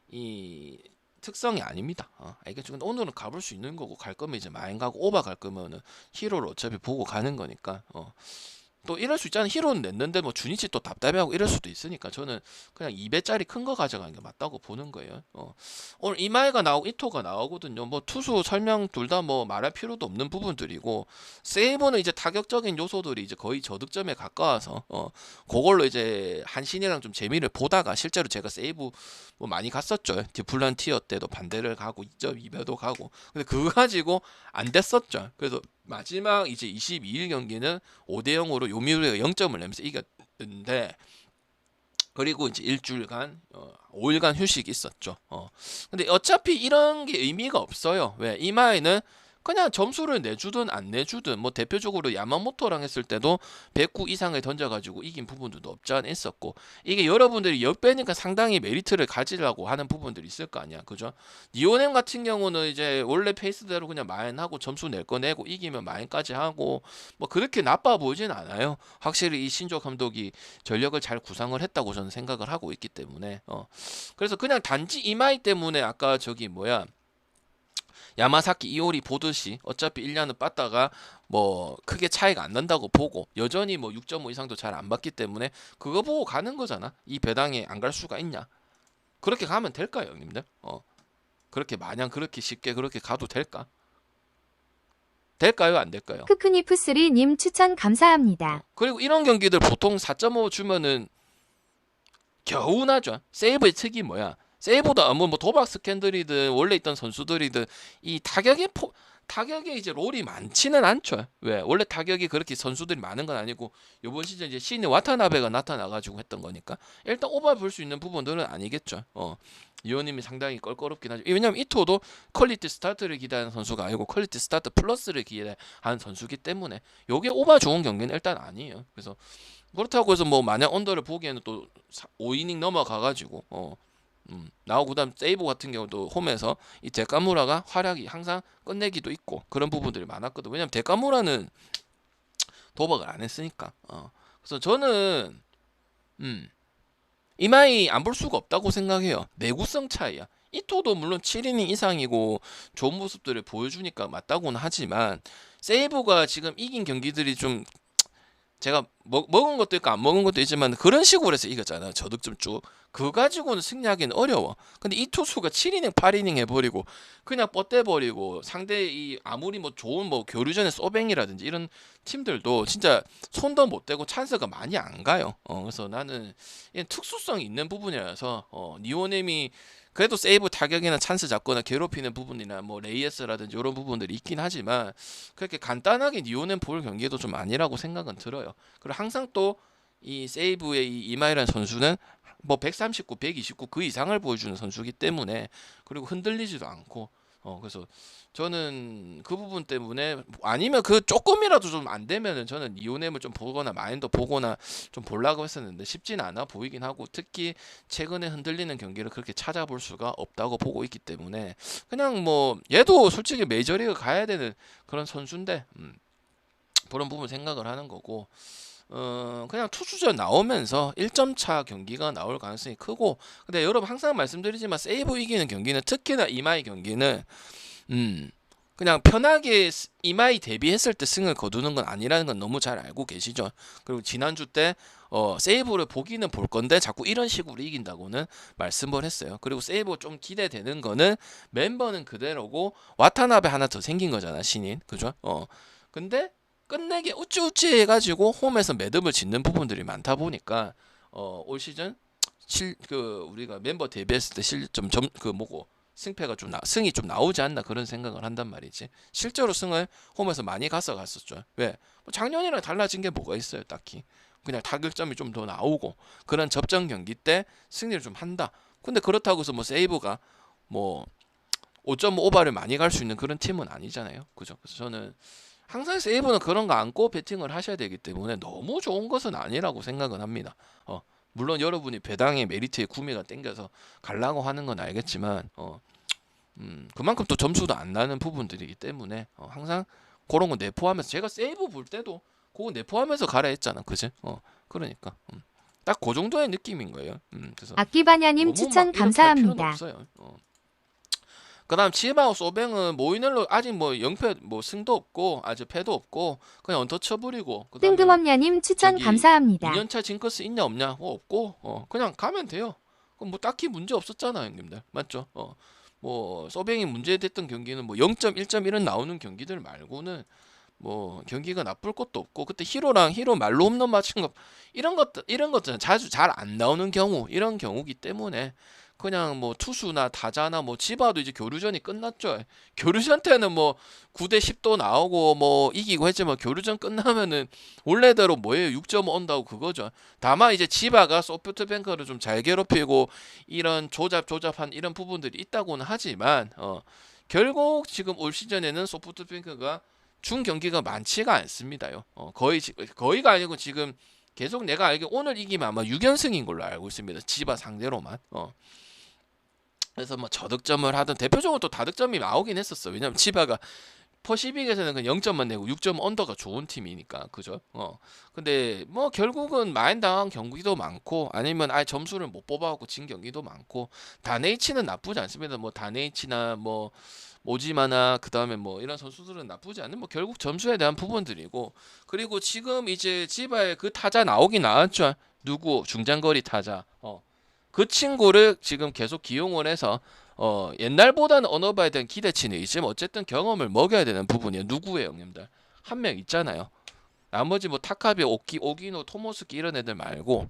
이 특성이 아닙니다. 알겠죠? 근데 오늘은 가볼 수 있는 거고 갈 거면 이제 많이 가고 오바 갈 거면은 히로를 어차피 보고 가는 거니까 또 이럴 수 있잖아요. 히로는 냈는데 뭐 주니치 또 답답해하고 이럴 수도 있으니까 저는 그냥 2배짜리 큰 거 가져가는 게 맞다고 보는 거예요. 오늘 이마이가 나오고 이토가 나오거든요. 뭐 투수 설명 둘 다 뭐 말할 필요도 없는 부분들이고 세이브는 이제 타격적인 요소들이 이제 거의 저득점에 가까워서 그걸로 이제 한신이랑 좀 재미를 보다가 실제로 제가 세이브 뭐 많이 갔었죠. 디플란티어 때도 반대를 가고 2.2배도 가고 근데 그거 가지고 안 됐었죠. 그래서 마지막 이제 22일 경기는 5대 0으로 요미우리가 0점을 내면서 이겼는데 그리고 이제 일주일간 5일간 휴식이 있었죠. 근데 어차피 이런 게 의미가 없어요. 왜? 이마에는 그냥 점수를 내주든 안 내주든 뭐 대표적으로 야마모토랑 했을 때도 109 이상을 던져가지고 이긴 부분들도 없지 않아 있었고 이게 여러분들이 역배니까 상당히 메리트를 가지려고 하는 부분들이 있을 거 아니야. 그죠? 니오넴 같은 경우는 이제 원래 페이스대로 그냥 마인하고 점수 낼 거 내고 이기면 마인까지 하고 뭐 그렇게 나빠 보이진 않아요. 확실히 이 신조 감독이 전력을 잘 구상을 했다고 저는 생각을 하고 있기 때문에 그래서 그냥 단지 이마이 때문에 아까 저기 뭐야 야마사키 이오리 보듯이 어차피 1년은 빠다가 뭐 크게 차이가 안 난다고 보고 여전히 뭐 6.5 이상도 잘 안 받기 때문에 그거 보고 가는 거잖아. 이 배당에 안 갈 수가 있냐? 그렇게 가면 될까요, 형님들? 그렇게 마냥 그렇게 쉽게 그렇게 가도 될까? 될까요, 안 될까요? 크크니프스리님 추천 감사합니다. 그리고 이런 경기들 보통 4.5 주면은 겨우 나죠. 세이브의 특이 뭐야? 세이브보다 뭐 도박 스캔들이든 원래 있던 선수들이든 이 타격에 이제 롤이 많지는 않죠. 왜? 원래 타격이 그렇게 선수들이 많은 건 아니고 이번 시즌 이제 신의 와타나베가 나타나가지고 했던 거니까 일단 오버 볼 수 있는 부분들은 아니겠죠. 이호님이 상당히 껄끄럽긴 하죠. 왜냐면 이토도 퀄리티 스타트를 기대하는 선수가 아니고 퀄리티 스타트 플러스를 기대하는 선수기 때문에 요게 오버 좋은 경기는 일단 아니에요. 그래서 그렇다고 해서 뭐 마냥 언더를 보기에는 또 5이닝 넘어가가지고 나오고 그다음 세이브 같은 경우도 홈에서 이 데카무라가 활약이 항상 끝내기도 있고 그런 부분들이 많았거든. 왜냐면 데카무라는 도박을 안 했으니까. 그래서 저는 이마이 안 볼 수가 없다고 생각해요. 내구성 차이야. 이토도 물론 7이닝 이상이고 좋은 모습들을 보여주니까 맞다고는 하지만 세이브가 지금 이긴 경기들이 좀 제가 먹은 것도 있고 안 먹은 것도 있지만 그런 식으로 해서 이겼잖아요. 저득점 쭉. 그거 가지고는 승리하기는 어려워. 근데 이 투수가 7이닝 8이닝 해버리고 그냥 뻗대버리고 상대 이 아무리 뭐 좋은 뭐 교류전의 소뱅이라든지 이런 팀들도 진짜 손도 못 대고 찬스가 많이 안 가요. 그래서 나는 특수성이 있는 부분이라서 니오넴이 그래도 세이브 타격이나 찬스 잡거나 괴롭히는 부분이나 뭐 레이에스라든지 이런 부분들이 있긴 하지만 그렇게 간단하게 니오넨 볼 경기도 좀 아니라고 생각은 들어요. 그리고 항상 또 이 세이브의 이 이마이란 선수는 뭐 139, 129 그 이상을 보여주는 선수이기 때문에 그리고 흔들리지도 않고 그래서 저는 그 부분 때문에 아니면 그 조금이라도 좀 안 되면은 저는 이오넴을 좀 보거나 마인더 보거나 좀 보려고 했었는데 쉽지는 않아 보이긴 하고 특히 최근에 흔들리는 경기를 그렇게 찾아볼 수가 없다고 보고 있기 때문에 그냥 뭐 얘도 솔직히 메이저리그 가야 되는 그런 선수인데 그런 부분 생각을 하는 거고 그냥 투수전 나오면서 1점 차 경기가 나올 가능성이 크고 근데 여러분 항상 말씀드리지만 세이브 이기는 경기는 특히나 이마이 경기는 그냥 편하게 이마이 대비했을 때 승을 거두는 건 아니라는 건 너무 잘 알고 계시죠. 그리고 지난주 때 세이브를 보기는 볼 건데 자꾸 이런 식으로 이긴다고는 말씀을 했어요. 그리고 세이브 좀 기대되는 거는 멤버는 그대로고 와타나베 하나 더 생긴 거잖아 신인 그죠? 근데 끝내기 우찌우찌 해가지고 홈에서 매듭을 짓는 부분들이 많다 보니까 올 시즌 우리가 멤버 데뷔했을 때 승패가 승이 좀 나오지 않나 그런 생각을 한단 말이지. 실제로 승을 홈에서 많이 갔었죠. 왜? 뭐 작년이랑 달라진 게 뭐가 있어요, 딱히. 그냥 타격점이 좀 더 나오고 그런 접전 경기 때 승리를 좀 한다. 근데 그렇다고 해서 뭐 세이브가 뭐 5.5발을 많이 갈 수 있는 그런 팀은 아니잖아요. 그죠? 그래서 저는 항상 세이브는 그런 거 안고 배팅을 하셔야 되기 때문에 너무 좋은 것은 아니라고 생각은 합니다. 물론 여러분이 배당의 메리트에 구매가 땡겨서 가려고 하는 건 알겠지만 그만큼 또 점수도 안 나는 부분들이기 때문에 항상 그런 거 내포하면서 제가 세이브 볼 때도 그거 내포하면서 가라 했잖아. 그지? 그러니까 딱 그 정도의 느낌인 거예요. 그래서 아키바냐님 너무 추천 막 이렇게 할 필요는 감사합니다. 없어요. 그다음 치바오 소뱅은 모이넬로 아직 뭐 영패 뭐 승도 없고 아직 패도 없고 그냥 언터처블이고 그다음에 뜬금없냐님 추천 저기 감사합니다. 2년차 징크스 있냐 없냐 없고 그냥 가면 돼요. 그럼 뭐 딱히 문제 없었잖아 형님들 맞죠? 뭐 소뱅이 문제됐던 경기는 뭐 0.1.1은 나오는 경기들 말고는 뭐 경기가 나쁠 것도 없고 그때 히로랑 히로 말로 홈런 맞춘 거 이런 것들은 자주 잘 안 나오는 경우 이런 경우기 때문에 그냥 뭐 투수나 타자나 뭐 지바도 이제 교류전이 끝났죠. 교류전 때는 뭐 9대 10도 나오고 뭐 이기고 했지만 교류전 끝나면은 원래대로 뭐예요 6.5 온다고 그거죠. 다만 이제 지바가 소프트뱅크를 좀 잘 괴롭히고 이런 조잡한 이런 부분들이 있다고는 하지만 결국 지금 올 시즌에는 소프트뱅크가 준 경기가 많지가 않습니다요. 거의가 아니고 지금 계속 내가 알기로 오늘 이기면 아마 6연승인 걸로 알고 있습니다. 지바 상대로만. 그래서 뭐 저득점을 하든 대표적으로 또 다득점이 나오긴 했었어. 왜냐면 지바가 퍼시픽에서는 그냥 0점만 내고 6점 언더가 좋은 팀이니까 그죠? 근데 뭐 결국은 마인 당한 경기도 많고 아니면 아예 점수를 못 뽑아갖고 진 경기도 많고 다네이치는 나쁘지 않습니다. 뭐 다네이치나 뭐 오지마나 그다음에 뭐 이런 선수들은 나쁘지 않은 뭐 결국 점수에 대한 부분들이고 그리고 지금 이제 지바에 그 타자 나오긴 나왔죠. 누구 중장거리 타자. 그 친구를 지금 계속 기용을 해서 옛날보다는 언어바에 대한 기대치는 있지만 어쨌든 경험을 먹여야 되는 부분이에요. 누구예요, 형님들? 한 명 있잖아요. 나머지 뭐 타카비, 오기노, 토모스키 이런 애들 말고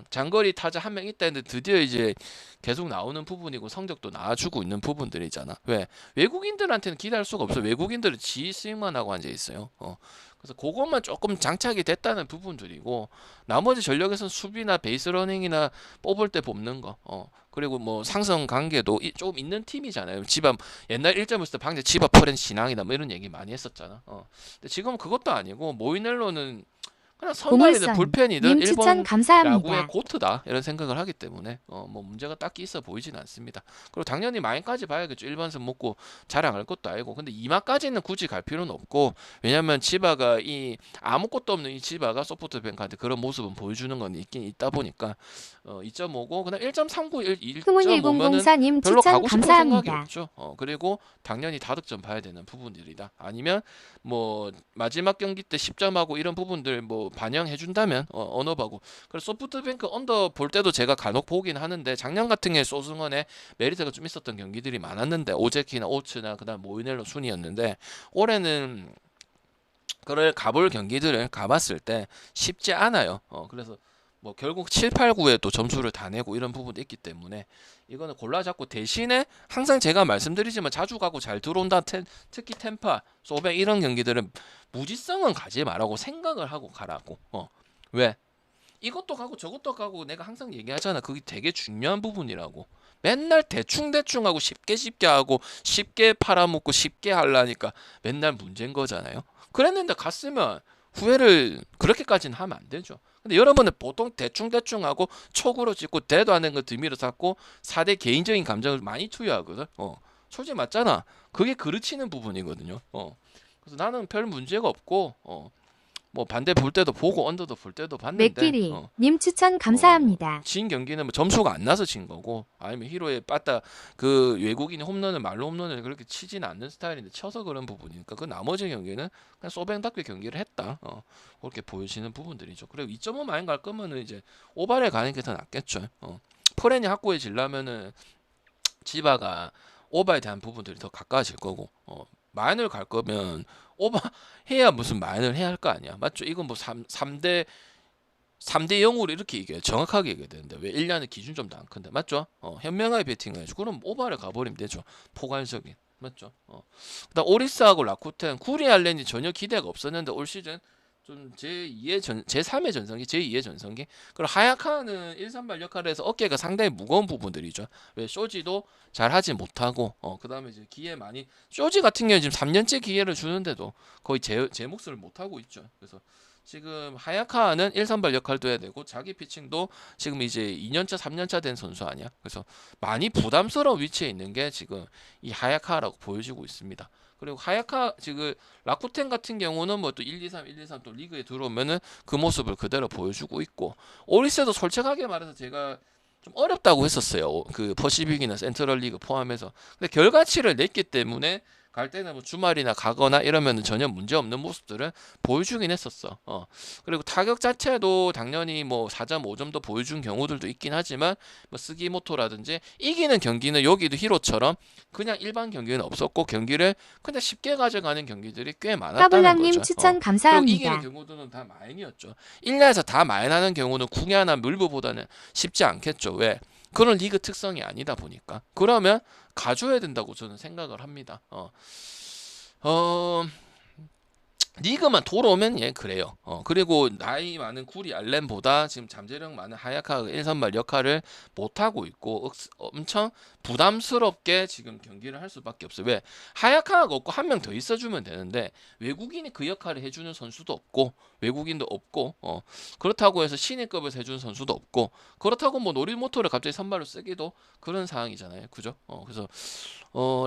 장거리 타자 한 명 있다 했는데 드디어 이제 계속 나오는 부분이고 성적도 나와주고 있는 부분들이잖아. 왜? 외국인들한테는 기대할 수가 없어. 외국인들은 지 스윙만 하고 앉아 있어요. 그래서 그것만 조금 장착이 됐다는 부분들이고 나머지 전력에서는 수비나 베이스 러닝이나 뽑을 때 뽑는 거 그리고 뭐 상승 관계도 조금 있는 팀이잖아요. 집안 옛날 1점했을 때 방제 집안 퍼렌 신앙이다 뭐 이런 얘기 많이 했었잖아. 근데 지금 그것도 아니고 모이넬로는 그냥 선발이든 보물선 불펜이든 님 일본 추천 감사합니다. 야구의 고트다 이런 생각을 하기 때문에 뭐 문제가 딱히 있어 보이진 않습니다. 그리고 당연히 마인까지 봐야겠죠. 1번선 먹고 자랑할 것도 아니고 근데 2마까지는 굳이 갈 필요는 없고 왜냐면 지바가 이 아무것도 없는 이 지바가 소프트뱅크한테 그런 모습은 보여주는 건 있긴 있다 보니까 2.5고 그다음 1.39, 1.5면은 흐문1004님 별로 추천 가고 싶은 생각이 감사합니다. 없죠. 그리고 당연히 다득점 봐야 되는 부분들이다. 아니면 뭐 마지막 경기 때 10점하고 이런 부분들 뭐 반영해 준다면 언어바고. 그래서 소프트뱅크 언더 볼 때도 제가 간혹 보긴 하는데 작년 같은 게 소승원에 메리트가 좀 있었던 경기들이 많았는데 오제키나 오츠나 그다음 모이넬로 순이었는데 올해는 그걸 가볼 경기들을 가봤을 때 쉽지 않아요. 그래서 뭐 결국 7, 8, 9에 또 점수를 다 내고 이런 부분도 있기 때문에 이거는 골라 잡고 대신에 항상 제가 말씀드리지만 자주 가고 잘 들어온다 특히 템파, 소백 이런 경기들은 무지성은 가지 말라고 생각을 하고 가라고. 왜? 이것도 가고 저것도 가고 내가 항상 얘기하잖아. 그게 되게 중요한 부분이라고. 맨날 대충대충 하고 쉽게 하고 쉽게 팔아먹고 쉽게 하려니까 맨날 문제인 거잖아요. 그랬는데 갔으면 후회를 그렇게까지는 하면 안 되죠. 근데 여러분은 보통 대충대충 하고 촉으로 찍고 대도 안 되는 거 드미로 쌓고 4대 개인적인 감정을 많이 투여하거든. 솔직히 맞잖아. 그게 그르치는 부분이거든요. 그래서 나는 별 문제가 없고 뭐 반대 볼 때도 보고 언더도 볼 때도 봤는데 맥기리 님 추천 감사합니다. 진 경기는 뭐 점수가 안 나서 진 거고 아니면 히로에 빠따 그 외국인이 홈런을 말로 홈런을 그렇게 치지는 않는 스타일인데 쳐서 그런 부분이니까 그 나머지 경기는 그냥 소뱅답게 경기를 했다. 그렇게 보여지는 부분들이죠. 그리고 2.5 마인 갈 거면은 이제 오발에 가는 게 더 낫겠죠. 프렌이 확고해지려면은 지바가 오바에 대한 부분들이 더 가까워질 거고 마인을 갈 거면 오바 해야 무슨 마인을 해야 할 거 아니야. 맞죠? 이건 뭐 3대 0으로 이렇게 얘기해. 정확하게 얘기해야 되는데 왜 1년의 기준 좀 더 안 큰데. 맞죠? 현명하게 배팅해야죠. 그럼 오바를 가버리면 되죠. 포괄적인. 맞죠? 그다음 오리스하고 라쿠텐, 구리 알렌이 전혀 기대가 없었는데 올 시즌 좀 제3의 전성기, 제2의 전성기. 그리고 하야카는 1선발 역할을 해서 어깨가 상당히 무거운 부분들이죠. 왜 쇼지도 잘 하지 못하고 그다음에 이제 기회 많이 쇼지 같은 경우는 지금 3년째 기회를 주는데도 거의 제 몫을 못 하고 있죠. 그래서 지금 하야카는 1선발 역할도 해야 되고 자기 피칭도 지금 이제 2년차, 3년차 된 선수 아니야. 그래서 많이 부담스러운 위치에 있는 게 지금 이 하야카라고 보여지고 있습니다. 그리고 하야카 지금 라쿠텐 같은 경우는 뭐 또 1, 2, 3, 1, 2, 3 또 리그에 들어오면은 그 모습을 그대로 보여주고 있고 오리스도 솔직하게 말해서 제가 좀 어렵다고 했었어요. 그 퍼시픽이나 센트럴 리그 포함해서. 근데 결과치를 냈기 때문에 갈 때는 뭐 주말이나 가거나 이러면 전혀 문제 없는 모습들을 보여주긴 했었어. 그리고 타격 자체도 당연히 뭐 4.5점도 보여준 경우들도 있긴 하지만 뭐 스기모토라든지 이기는 경기는 여기도 히로처럼 그냥 일반 경기는 없었고 경기를 그냥 쉽게 가져가는 경기들이 꽤 많았다는 까불남님 거죠. 추천 그리고 이기는 감사합니다. 경우들은 다 마인이었죠. 1야에서 다 마인하는 경우는 궁야나 물부보다는 쉽지 않겠죠. 왜? 그런 리그 특성이 아니다 보니까. 그러면 가져야 된다고 저는 생각을 합니다. 리그만 돌아오면 예 그래요. 그리고 나이 많은 구리 알렌보다 지금 잠재력 많은 하야카가 1선발 역할을 못 하고 있고 엄청 부담스럽게 지금 경기를 할 수밖에 없어요. 왜? 하야카가 없고 한 명 더 있어주면 되는데 외국인이 그 역할을 해주는 선수도 없고 외국인도 없고 그렇다고 해서 신인급을 해주는 선수도 없고 그렇다고 뭐 노리모토를 갑자기 선발로 쓰기도 그런 상황이잖아요. 그죠? 그래서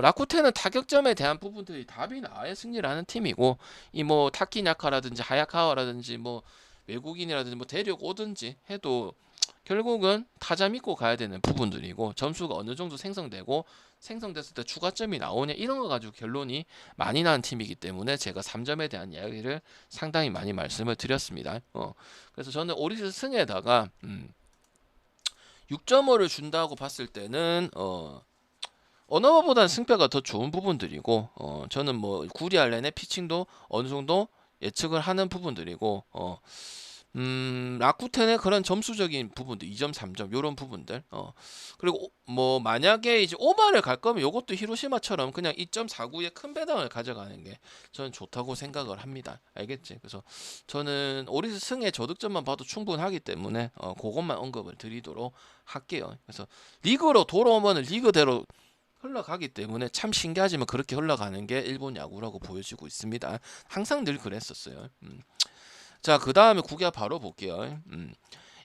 라쿠텐은 타격점에 대한 부분들이 답이 나와야 승리를 하는 팀이고 이 뭐 타키냐카라든지 하야카와라든지 뭐 외국인이라든지 뭐 데려오든지 해도 결국은 타자 믿고 가야 되는 부분들이고 점수가 어느 정도 생성되고 생성됐을 때 추가점이 나오냐 이런 거 가지고 결론이 많이 나는 팀이기 때문에 제가 3점에 대한 이야기를 상당히 많이 말씀을 드렸습니다. 그래서 저는 오리스 승에다가 6.5를 준다고 봤을 때는 어너보다는 승패가 더 좋은 부분들이고 저는 뭐 구리 알렌의 피칭도 어느 정도 예측을 하는 부분들이고 라쿠텐의 그런 점수적인 부분들 2점, 3점 요런 부분들 그리고 뭐 만약에 이제 오바를 갈 거면 요것도 히로시마처럼 그냥 2.49의 큰 배당을 가져가는 게 저는 좋다고 생각을 합니다. 알겠지? 그래서 저는 오리스 승의 저득점만 봐도 충분하기 때문에 그것만 언급을 드리도록 할게요. 그래서 리그로 돌아오면 리그대로 흘러가기 때문에 참 신기하지만 그렇게 흘러가는 게 일본 야구라고 보여지고 있습니다. 항상 늘 그랬었어요. 자, 그 다음에 구기아 바로 볼게요.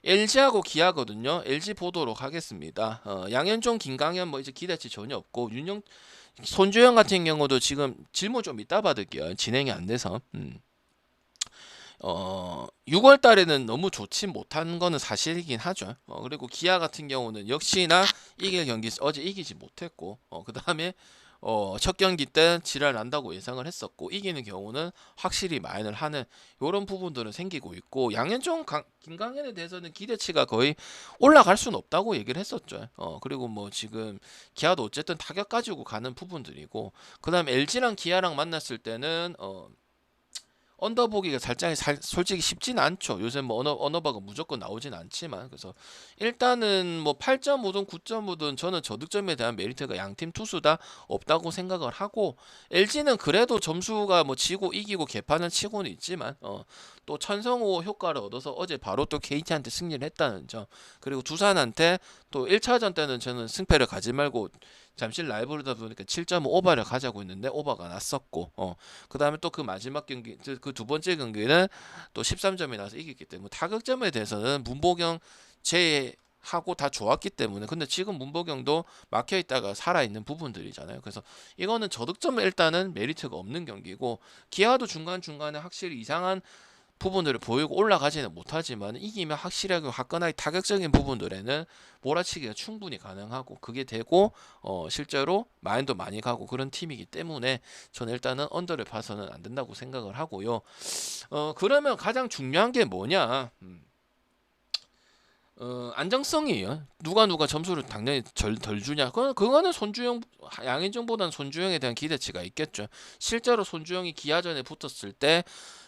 LG하고 기아거든요. LG 보도록 하겠습니다. 양현종, 김강현 뭐 이제 기대치 전혀 없고 손주영 같은 경우도 지금 질문 좀 이따 받을게요. 진행이 안 돼서. 6월 달에는 너무 좋지 못한 거는 사실이긴 하죠. 그리고 기아 같은 경우는 역시나 이길 경기 어제 이기지 못했고, 그 다음에 첫 경기 때 지랄 난다고 예상을 했었고, 이기는 경우는 확실히 마인을 하는 이런 부분들은 생기고 있고, 양현종, 김강현에 대해서는 기대치가 거의 올라갈 수는 없다고 얘기를 했었죠. 그리고 뭐 지금 기아도 어쨌든 타격 가지고 가는 부분들이고, 그 다음에 LG랑 기아랑 만났을 때는 언더 보기가 솔직히 쉽진 않죠. 요새 뭐 언어바가 무조건 나오진 않지만 그래서 일단은 뭐 8.5든 9.5든 저는 저득점에 대한 메리트가 양팀 투수 다 없다고 생각을 하고 LG는 그래도 점수가 뭐 지고 이기고 개판을 치고는 있지만 또 천성호 효과를 얻어서 어제 바로 또 KT한테 승리를 했다는 점 그리고 두산한테 또 1차전 때는 저는 승패를 가지 말고 잠실 라이브로다 보니까 7.5 오버를 가자고 했는데 오버가 났었고 그 다음에 또 그 마지막 경기 그 두 번째 경기는 또 13점이 나서 이겼기 때문에 타격점에 대해서는 문보경 제하고 다 좋았기 때문에 근데 지금 문보경도 막혀있다가 살아있는 부분들이잖아요. 그래서 이거는 저득점은 일단은 메리트가 없는 경기고 기아도 중간중간에 확실히 이상한 부분들을 보이고 올라가지는 못하지만 이기면 확실하게 화끈하게 타격적인 부분들에는 몰아치기가 충분히 가능하고 그게 되고 실제로 마인도 많이 가고 그런 팀이기 때문에 저는 일단은 언더를 봐서는 안 된다고 생각을 하고요. 그러면 가장 중요한 게 뭐냐? 안정성이에요. 누가 점수를 당연히 덜 주냐? 그거는 손주영 양현종보다는 손주영에 대한 기대치가 있겠죠. 실제로 손주영이 기아전에 붙었을 때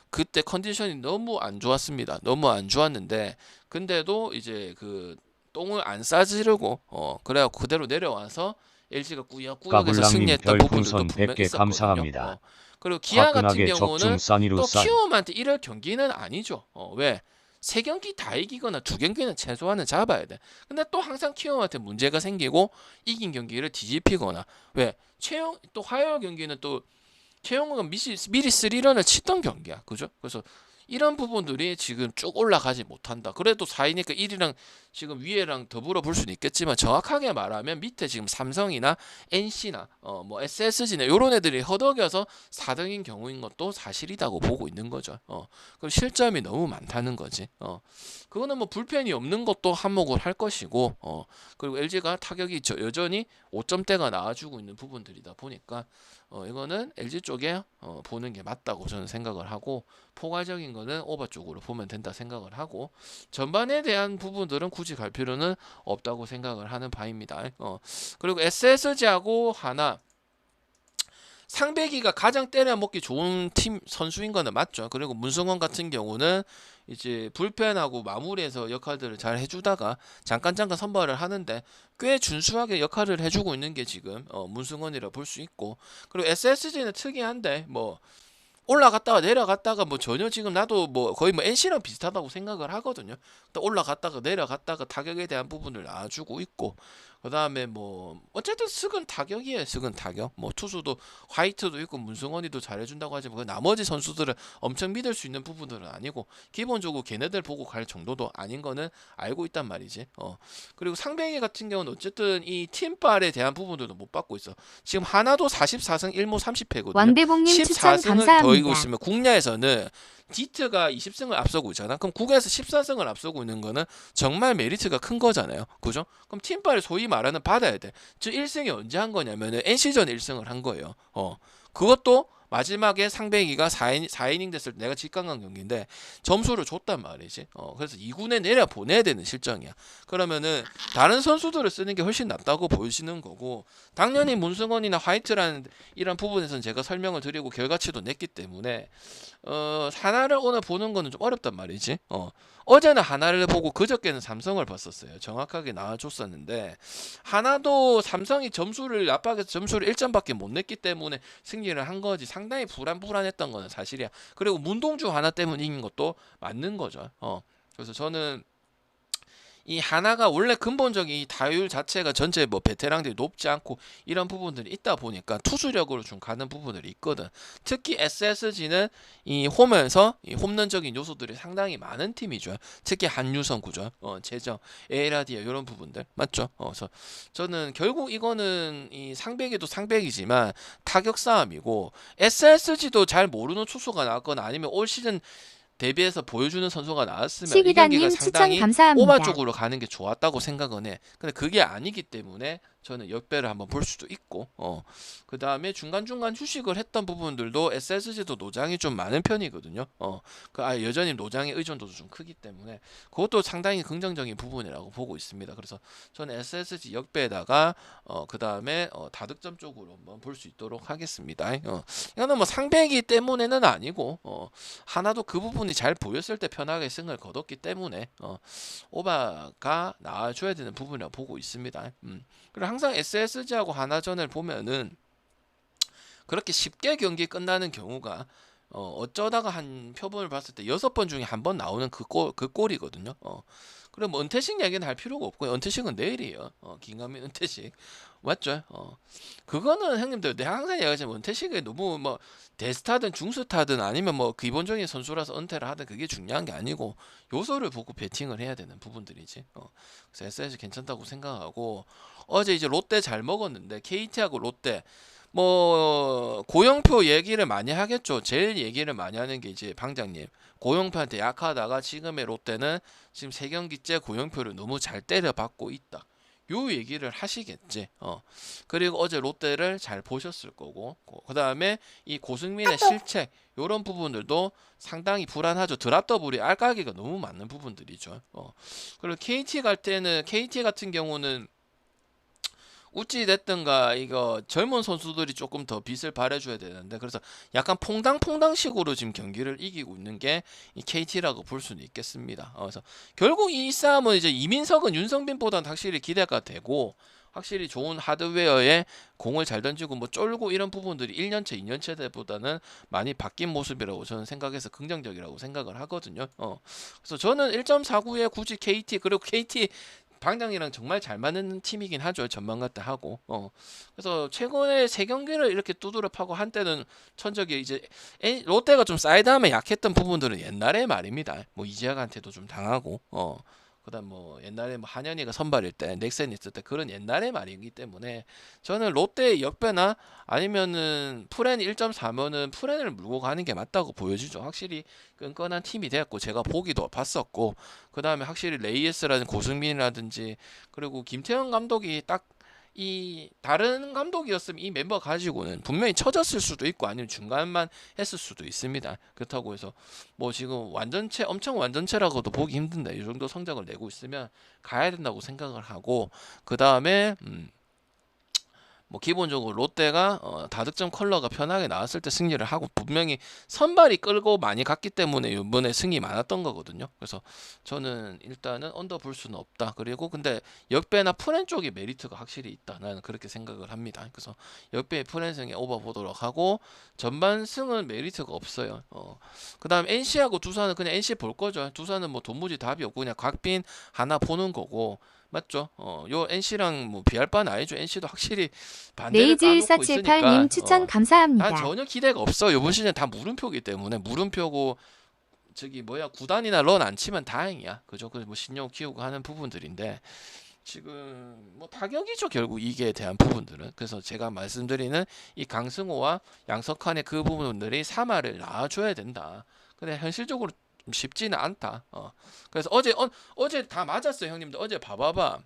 그때 컨디션이 너무 안 좋았습니다. 너무 안 좋았는데 근데도 이제 그 똥을 안 싸지르고 그래갖고 그대로 내려와서 LG가 꾸역꾸역해서 까불랑님 승리했던 부분들도 별풍선 분명 100개 있었거든요. 감사합니다. 그리고 기아 같은 화끈하게 경우는 적중 써니로 또 쌀. 키움한테 이럴 경기는 아니죠. 왜? 세 경기 다 이기거나 두 경기는 최소한은 잡아야 돼. 근데 또 항상 키움한테 문제가 생기고 이긴 경기를 뒤집히거나 왜? 최영 또 화요일 경기는 또 최영호가 미리 3런을 치던 경기야. 그죠? 그래서 이런 부분들이 지금 쭉 올라가지 못한다. 그래도 4위니까 1위랑 지금 위에랑 더불어 볼 수는 있겠지만 정확하게 말하면 밑에 지금 삼성이나 NC나 뭐 SSG나 이런 애들이 허덕여서 4등인 경우인 것도 사실이라고 보고 있는 거죠. 그럼 실점이 너무 많다는 거지. 그거는 뭐 불펜이 없는 것도 한몫을 할 것이고 그리고 LG가 타격이 여전히 5점대가 나와주고 있는 부분들이다 보니까 이거는 LG 쪽에 보는 게 맞다고 저는 생각을 하고 포괄적인 거는 오버 쪽으로 보면 된다 생각을 하고 전반에 대한 부분들은 굳이 갈 필요는 없다고 생각을 하는 바입니다. 그리고 SSG하고 하나 상배기가 가장 때려 먹기 좋은 팀 선수인 거는 맞죠. 그리고 문승원 같은 경우는 이제 불펜하고 마무리해서 역할들을 잘 해주다가 잠깐 선발을 하는데 꽤 준수하게 역할을 해주고 있는 게 지금 문승원이라 볼 수 있고 그리고 SSG는 특이한데 뭐 올라갔다가 내려갔다가 뭐 전혀 지금 나도 뭐 거의 뭐 NC랑 비슷하다고 생각을 하거든요. 또 올라갔다가 내려갔다가 타격에 대한 부분을 놔주고 있고 그 다음에 뭐 어쨌든 스근 타격이에요. 스근 타격. 뭐 투수도 화이트도 있고 문승원이도 잘해준다고 하지만 그 나머지 선수들은 엄청 믿을 수 있는 부분들은 아니고 기본적으로 걔네들 보고 갈 정도도 아닌 거는 알고 있단 말이지. 그리고 상병이 같은 경우는 어쨌든 이 팀빨에 대한 부분들도 못 받고 있어. 지금 하나도 44승 1무 30패거든요. 왕대봉님 추천 14승을 더 이고 감사합니다. 있으면 국내에서는 디트가 20승을 앞서고 있잖아. 그럼 국에서 14승을 앞서고 있는 거는 정말 메리트가 큰 거잖아요. 그죠? 그럼 팀빨을 소위 말하는 받아야 돼. 저 1승이 언제 한 거냐면은 NC전 1승을 한 거예요. 그것도 마지막에 상배기가 4이닝 됐을 때 내가 직관광 경기인데 점수를 줬단 말이지. 그래서 2군에 내려 보내야 되는 실정이야. 그러면은 다른 선수들을 쓰는 게 훨씬 낫다고 보이시는 거고 당연히 문승원이나 화이트라는 이런 부분에서는 제가 설명을 드리고 결과치도 냈기 때문에 하나를 오늘 보는 거는 좀 어렵단 말이지. 어제는 하나를 보고 그저께는 삼성을 봤었어요. 정확하게 나와줬었는데 하나도 삼성이 점수를 압박해서 점수를 1점밖에 못 냈기 때문에 승리를 한 거지 상당히 불안했던 거는 사실이야. 그리고 문동주 하나 때문에 이긴 것도 맞는 거죠. 그래서 저는 이 하나가 원래 근본적인 이 타율 자체가 전체 뭐 베테랑들이 높지 않고 이런 부분들이 있다 보니까 투수력으로 좀 가는 부분들이 있거든. 특히 SSG는 이 홈에서 이 홈런적인 요소들이 상당히 많은 팀이죠. 특히 한유성 구조, 재정, 에라디아 이런 부분들 맞죠? 그래서 저는 결국 이거는 이 상백이도 상백이지만 타격 싸움이고 SSG도 잘 모르는 투수가 나왔거나 아니면 올 시즌 대비해서 보여주는 선수가 나왔으면 이 경기가 시기단님 추천 상당히 감사합니다. 오바 쪽으로 가는 게 좋았다고 생각은 해. 근데 그게 아니기 때문에 저는 역배를 한번 볼 수도 있고 그 다음에 중간중간 휴식을 했던 부분들도 SSG도 노장이 좀 많은 편이거든요. 여전히 노장의 의존도도 좀 크기 때문에 그것도 상당히 긍정적인 부분이라고 보고 있습니다. 그래서 저는 SSG 역배에다가 그 다음에 다득점 쪽으로 한번 볼 수 있도록 하겠습니다. 이거는 뭐 상배이기 때문에는 아니고 하나도 그 부분이 잘 보였을 때 편하게 승을 거뒀기 때문에 오바가 나와줘야 되는 부분이라고 보고 있습니다. 그리고 항상 SSG하고 하나전을 보면은 그렇게 쉽게 경기 끝나는 경우가 어쩌다가 한 표본을 봤을 때 6번 중에 한 번 나오는 그 골이거든요. 그럼 뭐 은퇴식 얘기는 할 필요가 없고요. 은퇴식은 내일이에요. 김강민 은퇴식. 맞죠? 그거는 형님들 내가 항상 얘기하지만 은퇴식에 너무 뭐 대스타든 중스타든 아니면 뭐 기본적인 선수라서 은퇴를 하든 그게 중요한 게 아니고 요소를 보고 배팅을 해야 되는 부분들이지. 그래서 SS 괜찮다고 생각하고 어제 이제 롯데 잘 먹었는데 KT하고 롯데 뭐 고영표 얘기를 많이 하겠죠. 제일 얘기를 많이 하는 게 이제 방장님 고영표한테 약하다가 지금의 롯데는 지금 3경기째 고영표를 너무 잘 때려받고 있다. 요 얘기를 하시겠지. 그리고 어제 롯데를 잘 보셨을 거고 그 다음에 이 고승민의 실책 요런 부분들도 상당히 불안하죠. 드랍 더블이 알까기가 너무 많은 부분들이죠. 그리고 KT 갈 때는 KT 같은 경우는 우찌 됐든가 이거 젊은 선수들이 조금 더 빛을 발해줘야 되는데 그래서 약간 퐁당퐁당식으로 지금 경기를 이기고 있는 게 이 KT라고 볼 수는 있겠습니다. 그래서 결국 이 싸움은 이제 이민석은 윤성빈보다는 확실히 기대가 되고 확실히 좋은 하드웨어에 공을 잘 던지고 뭐 쫄고 이런 부분들이 1년차, 2년차 때보다는 많이 바뀐 모습이라고 저는 생각해서 긍정적이라고 생각을 하거든요. 그래서 저는 1.49에 굳이 KT 그리고 KT 방장이랑 정말 잘 맞는 팀이긴 하죠. 전망가 때 하고. 그래서 최근에 3경기를 이렇게 두드려 파고 한때는 천적이 이제 롯데가 좀 사이드함에 약했던 부분들은 옛날의 말입니다. 뭐 이재학한테도 좀 당하고. 그다음 뭐 옛날에 뭐 한현희가 선발일 때 넥센 있을 때 그런 옛날의 말이기 때문에 저는 롯데의 역배나 아니면은 프렌 1.4면은 프렌을 물고 가는 게 맞다고 보여지죠. 확실히 끈끈한 팀이 되었고 제가 보기도 봤었고 그 다음에 확실히 레이에스라든지 고승민이라든지 그리고 김태형 감독이 딱 이 다른 감독이었으면 이 멤버 가지고는 분명히 쳐졌을 수도 있고 아니면 중간만 했을 수도 있습니다. 그렇다고 해서 뭐 지금 완전체 엄청 완전체라고도 보기 힘든데 이 정도 성적을 내고 있으면 가야 된다고 생각을 하고 그 다음에 뭐 기본적으로 롯데가 다득점 컬러가 편하게 나왔을 때 승리를 하고 분명히 선발이 끌고 많이 갔기 때문에 이번에 승이 많았던 거거든요. 그래서 저는 일단은 언더 볼 수는 없다. 그리고 근데 역배나 프렌 쪽이 메리트가 확실히 있다. 나는 그렇게 생각을 합니다. 그래서 역배의 프렌승에 오버 보도록 하고 전반 승은 메리트가 없어요. 그 다음 NC하고 두산은 그냥 NC 볼 거죠. 두산은 뭐 돈무지 답이 없고 그냥 곽빈 하나 보는 거고 맞죠? 요 NC랑 뭐 비할 바는 아니죠. NC도 확실히 반대를 까놓고 있으니까 네이즈1478님 추천 난 감사합니다. 전혀 기대가 없어. 이번 시즌 다 물음표기 때문에 물음표고 저기 뭐야 구단이나 런 안 치면 다행이야. 그죠? 그래서 뭐 신용 키우고 하는 부분들인데 지금 뭐 타격이죠. 결국 이게 대한 부분들은. 그래서 제가 말씀드리는 이 강승호와 양석환의 그 부분들이 3할을 낳아줘야 된다. 근데 현실적으로 쉽지는 않다. 그래서 어제 다 맞았어요, 형님들. 어제 봐봐봐.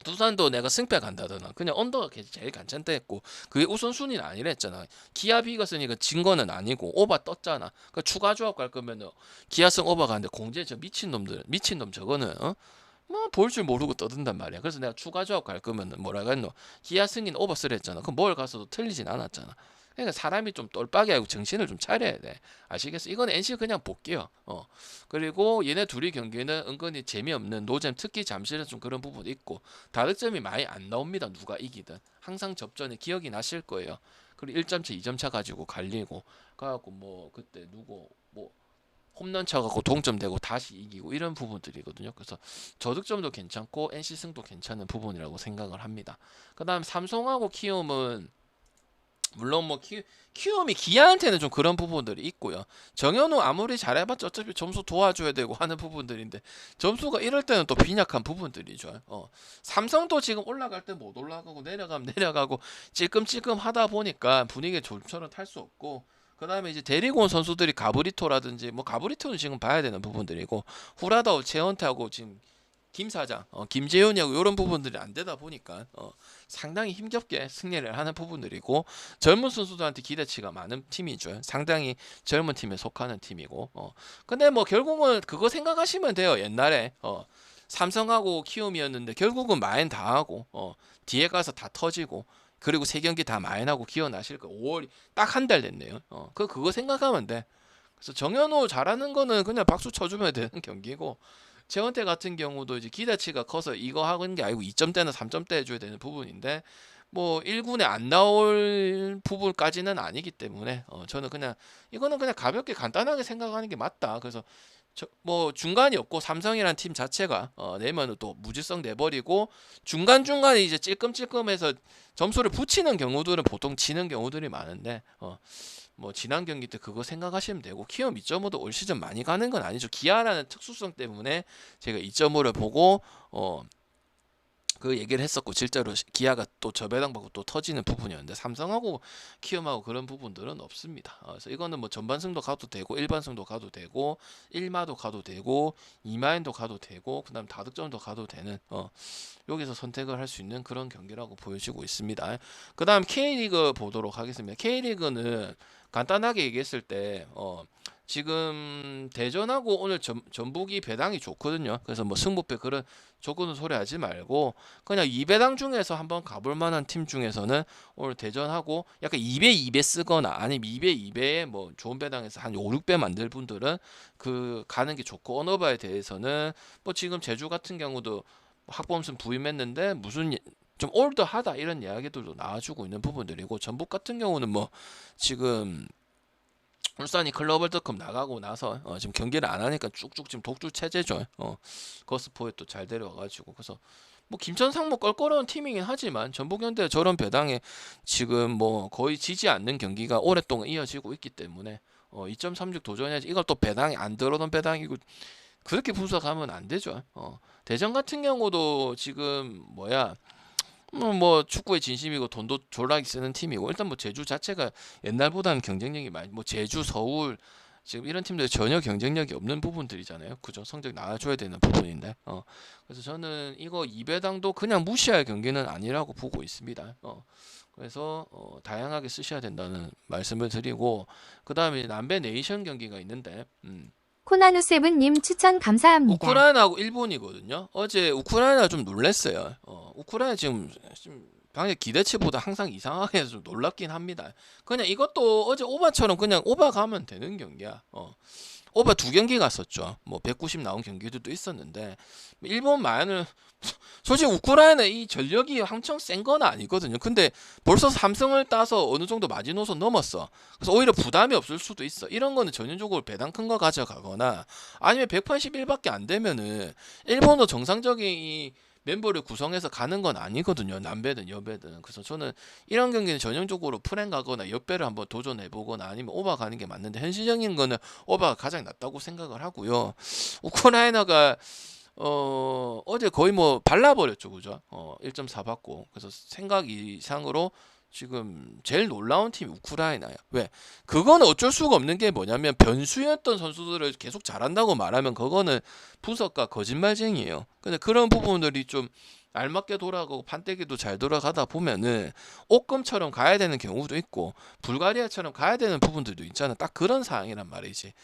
두산도 내가 승패 간다더나 그냥 언더가 제일 괜찮다 했고 그게 우선순위는 아니랬잖아. 기아 비거스니까 진 거는 아니고 오바 떴잖아. 그 추가 조합 갈 거면은 기아승 오바 가는데 공제 저 미친놈 저거는 뭐 볼 줄 모르고 떠든단 말이야. 그래서 내가 추가 조합 갈 거면은 뭐라고 했노? 기아 승인 오버 쓰려 했잖아. 그럼 뭘 가서도 틀리진 않았잖아. 그러니까 사람이 좀 똘빡이 하고 정신을 좀 차려야 돼. 아시겠어? 이건 NC 그냥 볼게요. 그리고 얘네 둘이 경기는 은근히 재미없는 노잼 특히 잠실에서 좀 그런 부분이 있고 다득점이 많이 안 나옵니다. 누가 이기든. 항상 접전에 기억이 나실 거예요. 그리고 1점차 2점차 가지고 갈리고 가갖고 뭐 그때 누구 뭐 홈런 쳐갖고 동점되고 다시 이기고 이런 부분들이거든요. 그래서 저득점도 괜찮고 NC 승도 괜찮은 부분이라고 생각을 합니다. 그 다음 삼성하고 키움은 물론 뭐 키움이 기아한테는 좀 그런 부분들이 있고요. 정현우 아무리 잘해봤자 어차피 점수 도와줘야 되고 하는 부분들인데 점수가 이럴 때는 또 빈약한 부분들이죠. 삼성도 지금 올라갈 때 못 올라가고 내려가면 내려가고 찔끔찔끔 하다 보니까 분위기에 좀처럼 탈 수 없고 그 다음에 이제 데리고 온 선수들이 가브리토라든지 뭐 가브리토는 지금 봐야 되는 부분들이고 후라다우 재헌태하고 지금 김 사장, 김재훈이하고 이런 부분들이 안 되다 보니까 상당히 힘겹게 승리를 하는 부분들이고 젊은 선수들한테 기대치가 많은 팀이죠. 상당히 젊은 팀에 속하는 팀이고. 근데 뭐 결국은 그거 생각하시면 돼요. 옛날에 삼성하고 키움이었는데 결국은 마인 다 하고 뒤에 가서 다 터지고 그리고 세 경기 다 마인하고 기어나실 거 5월이 딱 한 달 됐네요. 그거 생각하면 돼. 그래서 정현호 잘하는 거는 그냥 박수 쳐주면 되는 경기고 최원태 같은 경우도 이제 기대치가 커서 이거 하는 게 아니고 2점대나 3점대 해줘야 되는 부분인데 뭐 1군에 안 나올 부분까지는 아니기 때문에 저는 그냥 이거는 그냥 가볍게 간단하게 생각하는 게 맞다. 그래서 뭐 중간이 없고 삼성이란 팀 자체가 내면은 또 무질성 내버리고 중간중간에 이제 찔끔찔끔해서 점수를 붙이는 경우들은 보통 지는 경우들이 많은데 뭐 지난 경기 때 그거 생각하시면 되고 키움 2.5도 올 시즌 많이 가는 건 아니죠. 기아라는 특수성 때문에 제가 2.5를 보고 그 얘기를 했었고 실제로 기아가 또 저배당 받고 또 터지는 부분이었는데 삼성하고 키움하고 그런 부분들은 없습니다. 그래서 이거는 뭐 전반승도 가도 되고 일반승도 가도 되고 1마도 가도 되고 2마인도 가도 되고 그다음 다득점도 가도 되는 여기서 선택을 할 수 있는 그런 경기라고 보여지고 있습니다. 그다음 K리그 보도록 하겠습니다. K리그는 간단하게 얘기했을 때 지금 대전하고 오늘 전북이 배당이 좋거든요. 그래서 뭐 승부패 그런 조건은 소리 하지 말고 그냥 2배당 중에서 한번 가볼 만한 팀 중에서는 오늘 대전하고 약간 2배 2배 쓰거나 아니면 2배 2배에 뭐 좋은 배당에서 한 5, 6배 만들 분들은 그 가는 게 좋고 언어바에 대해서는 뭐 지금 제주 같은 경우도 학범순 부임했는데 무슨 좀 올드하다 이런 이야기들도 나와주고 있는 부분들이고 전북 같은 경우는 뭐 지금 울산이 클럽 월드컵 나가고 나서 지금 경기를 안 하니까 쭉쭉 지금 독주 체제죠. 거스포에 또 잘 데려와가지고 그래서 뭐 김천상 뭐 껄끄러운 팀이긴 하지만 전북현대 저런 배당에 지금 뭐 거의 지지 않는 경기가 오랫동안 이어지고 있기 때문에 2.36 도전해야지. 이걸 또 배당이 안 들어오는 배당이고 그렇게 분석하면 안 되죠. 대전 같은 경우도 지금 뭐 축구의 진심이고 돈도 졸라게 쓰는 팀이고 일단 뭐 제주 자체가 옛날보다는 경쟁력이 많이 뭐 제주 서울 지금 이런 팀들 전혀 경쟁력이 없는 부분들이잖아요. 그죠? 성적 나와줘야 되는 부분인데 그래서 저는 이거 2배당도 그냥 무시할 경기는 아니라고 보고 있습니다. 그래서 다양하게 쓰셔야 된다는 말씀을 드리고 그 다음에 남배 네이션 경기가 있는데 코나누세븐님 추천 감사합니다. 우크라이나하고 일본이거든요. 어제 우크라이나 좀 놀랐어요. 우크라이나 지금 방금 기대치보다 항상 이상하게 해서 좀 놀랍긴 합니다. 그냥 이것도 어제 오바처럼 그냥 오바 가면 되는 경기야. 오바 2경기 갔었죠. 뭐 190 나온 경기들도 있었는데 일본 마야는 솔직히 우크라이나 이 전력이 엄청 센 건 아니거든요. 근데 벌써 3승을 따서 어느 정도 마지노선 넘었어. 그래서 오히려 부담이 없을 수도 있어. 이런 거는 전형적으로 배당 큰 거 가져가거나 아니면 181밖에 안 되면은 일본어 정상적인 이 멤버를 구성해서 가는 건 아니거든요. 남배든 여배든. 그래서 저는 이런 경기는 전형적으로 프랭 가거나 역배를 한번 도전해보거나 아니면 오바 가는 게 맞는데 현실적인 거는 오바가 가장 낫다고 생각을 하고요. 우크라이나가 어제 거의 뭐 발라버렸죠. 그죠? 1.4 받고. 그래서 생각 이상으로 지금 제일 놀라운 팀이 우크라이나야. 왜? 그거는 어쩔 수가 없는 게 뭐냐면 변수였던 선수들을 계속 잘한다고 말하면 그거는 분석가 거짓말쟁이에요. 근데 그런 부분들이 좀 알맞게 돌아가고 판때기도 잘 돌아가다 보면은 옥금처럼 가야 되는 경우도 있고 불가리아처럼 가야 되는 부분들도 있잖아. 딱 그런 상황이란 말이지.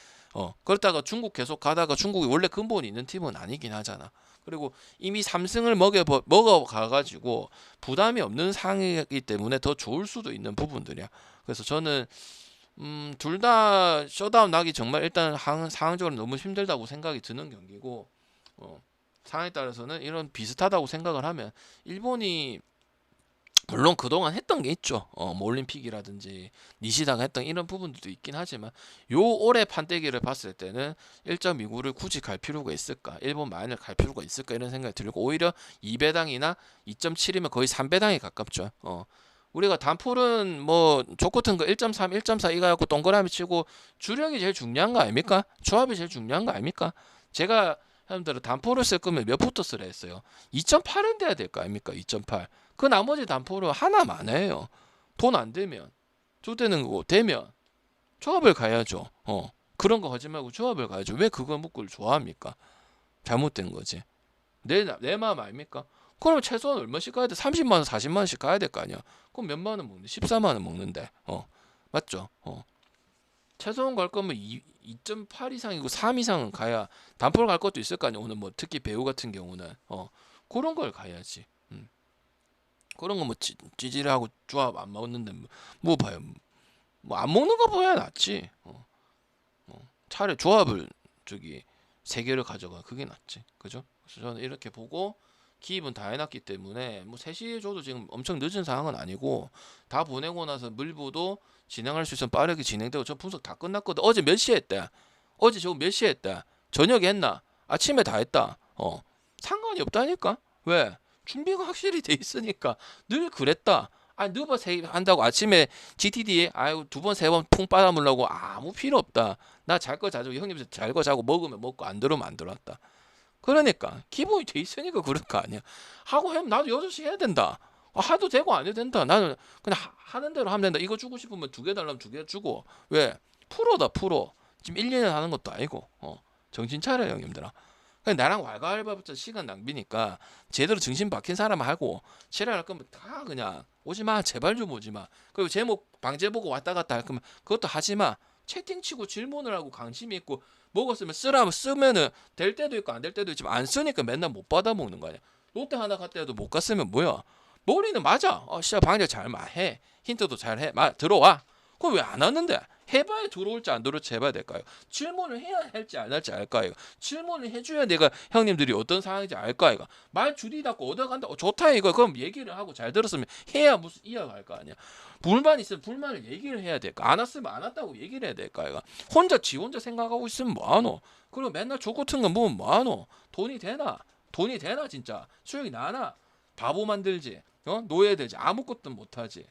그렇다가 중국 계속 가다가 중국이 원래 근본이 있는 팀은 아니긴 하잖아. 그리고 이미 3승을 먹어가가지고 부담이 없는 상황이기 때문에 더 좋을 수도 있는 부분들이야. 그래서 저는 둘 다 셧다운 나기 정말 일단 상황적으로 너무 힘들다고 생각이 드는 경기고 상황에 따라서는 이런 비슷하다고 생각을 하면 일본이 물론 그동안 했던 게 있죠. 뭐 올림픽이라든지 니시다가 했던 이런 부분들도 있긴 하지만 요 올해 판때기를 봤을 때는 1.29를 굳이 갈 필요가 있을까? 일본 마인을 갈 필요가 있을까? 이런 생각이 들고 오히려 2배당이나 2.7이면 거의 3배당에 가깝죠. 우리가 단풀은 뭐 좋거든 거 1.3, 1.4 이거 갖고 동그라미 치고 주력이 제일 중요한 거 아닙니까? 조합이 제일 중요한 거 아닙니까? 제가 사람들은 단포를 쓸 거면 몇 부터 쓰라 했어요. 2.8은 돼야 될 거 아닙니까? 2.8. 그 나머지 단포를 하나만 해요. 돈 안 되면 쪼대는 거고 되면 조합을 가야죠. 그런 거 하지 말고 조합을 가야죠. 왜 그거 묶을 좋아합니까? 잘못된 거지. 내 마음 아닙니까? 그러면 최소한 얼마씩 가야 돼? 30만 원, 40만 원씩 가야 될 거 아니야. 그럼 몇만 원 먹는데? 14만 원 먹는데. 맞죠? 최소한 갈 거면 2.8 이상이고 3 이상은 가야 단폴 갈 것도 있을 거 아니야. 오늘 뭐 특히 배우 같은 경우는 그런 걸 가야지. 그런 거 뭐 찌질하고 조합 안 맞는데 뭐 봐요. 뭐 안 먹는 거 봐야 낫지. 차라리 조합을 저기 세 개를 가져가 그게 낫지. 그죠? 그래서 저는 이렇게 보고 기입은 다 해놨기 때문에 뭐 3시에 줘도 지금 엄청 늦은 상황은 아니고 다 보내고 나서 물보도 진행할 수 있으면 빠르게 진행되고 저 분석 다 끝났거든. 어제 몇 시에 했대? 어제 저거 몇 시에 했대? 저녁에 했나? 아침에 다 했다. 상관이 없다니까. 왜? 준비가 확실히 돼 있으니까 늘 그랬다. 아니 누가 한다고 아침에 GTD 아유 2번 3번 풍 빨아물라고 아무 필요 없다. 나 잘 거 자고 형님 잘 거 자고 먹으면 먹고 안 들어오면 안 들어왔다. 그러니까 기본이 돼 있으니까 그럴 거 아니야. 하고 하면 나도 6시 해야 된다. 하도 되고 안 해도 된다. 나는 그냥 하는 대로 하면 된다. 이거 주고 싶으면 2개 달라면 2개 주고. 왜? 프로다 프로. 지금 1, 2년 하는 것도 아니고. 정신 차려 형님들아. 그냥 나랑 왈가왈부터 시간 낭비니까 제대로 정신 박힌 사람 하고 지랄할 거면 다 그냥 오지마 제발 좀 오지마. 그리고 제목 방제 보고 왔다 갔다 할 거면 그것도 하지마. 채팅 치고 질문을 하고 관심이 있고 먹었으면 쓰라면 쓰면은 될 때도 있고 안 될 때도 있지만 안 쓰니까 맨날 못 받아 먹는 거 아니야. 롯데 하나 갔다 해도 못 갔으면 뭐야. 머리는 맞아. 진짜 방제 잘 해. 힌트도 잘 해. 들어와. 그럼 왜 안 왔는데? 해봐야 들어올지 안 들어올지 해봐야 될까요? 질문을 해야 할지 안 할지 알까요? 질문을 해줘야 내가 형님들이 어떤 상황인지 알까요? 말 줄이 닫고 얻어간다. 좋다 이거. 그럼 얘기를 하고 잘 들었으면 해야 무슨 이어갈 거 아니야. 불만 있으면 불만을 얘기를 해야 될까? 안 왔으면 안 왔다고 얘기를 해야 될까요? 혼자 지 혼자 생각하고 있으면 뭐하노? 그리고 맨날 족 같은 거 먹으면 뭐하노? 돈이 되나? 돈이 되나 진짜? 수용이 나나? 바보 만들지? 노예되지? 아무것도 못하지?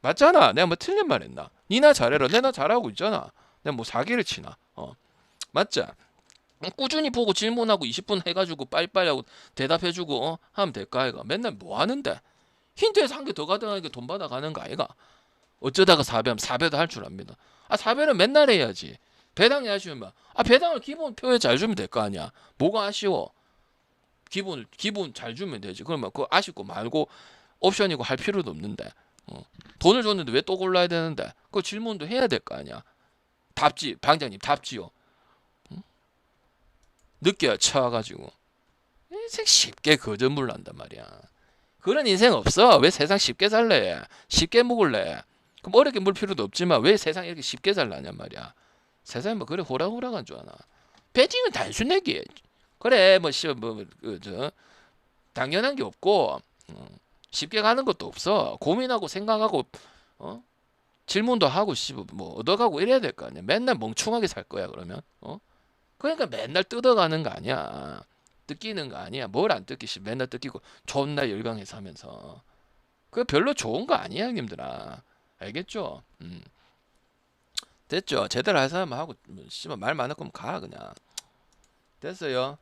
맞잖아. 내가 뭐 틀린 말 했나? 니나 잘해라. 내나 잘하고 있잖아. 내가 뭐 사기를 치나? 맞자. 꾸준히 보고 질문하고 20분 해가지고 빨리빨리 하고 대답해주고 하면 될까 아이가. 맨날 뭐 하는데? 힌트에서 한 개 더 가져가니까 돈 받아가는 거 아이가? 어쩌다가 4배하면 4배도 할 줄 압니다. 4배는 맨날 해야지. 배당이 아쉬우면 배당을 기본 표에 잘 주면 될 거 아니야. 뭐가 아쉬워? 기본 잘 주면 되지. 그러면 그거 아쉽고 말고 옵션이고 할 필요도 없는데. 돈을 줬는데 왜 또 골라야 되는데? 그 질문도 해야 될 거 아니야. 답지 방장님 답지요. 늦게 쳐가지고 인생 쉽게 거짓말 난단 말이야. 그런 인생 없어. 왜 세상 쉽게 살래? 쉽게 먹을래? 그럼 어렵게 물 필요도 없지만 왜 세상 이렇게 쉽게 살라냔 말이야. 세상이 뭐 그래 호락호락한 줄 아나. 배팅은 단순하게 그래 저 당연한 게 없고 쉽게 가는 것도 없어. 고민하고 생각하고 질문도 하고 뭐 얻어가고 이래야 될 거 아니야. 맨날 멍충하게 살 거야 그러면. 그러니까 맨날 뜯어가는 거 아니야. 뜯기는 거 아니야. 뭘 안 뜯기시 맨날 뜯기고 존나 열광해서 하면서. 그거 별로 좋은 거 아니야 형님들아. 알겠죠? 됐죠? 제대로 할 사람 하고 말 많을 거면 가 그냥. 됐어요.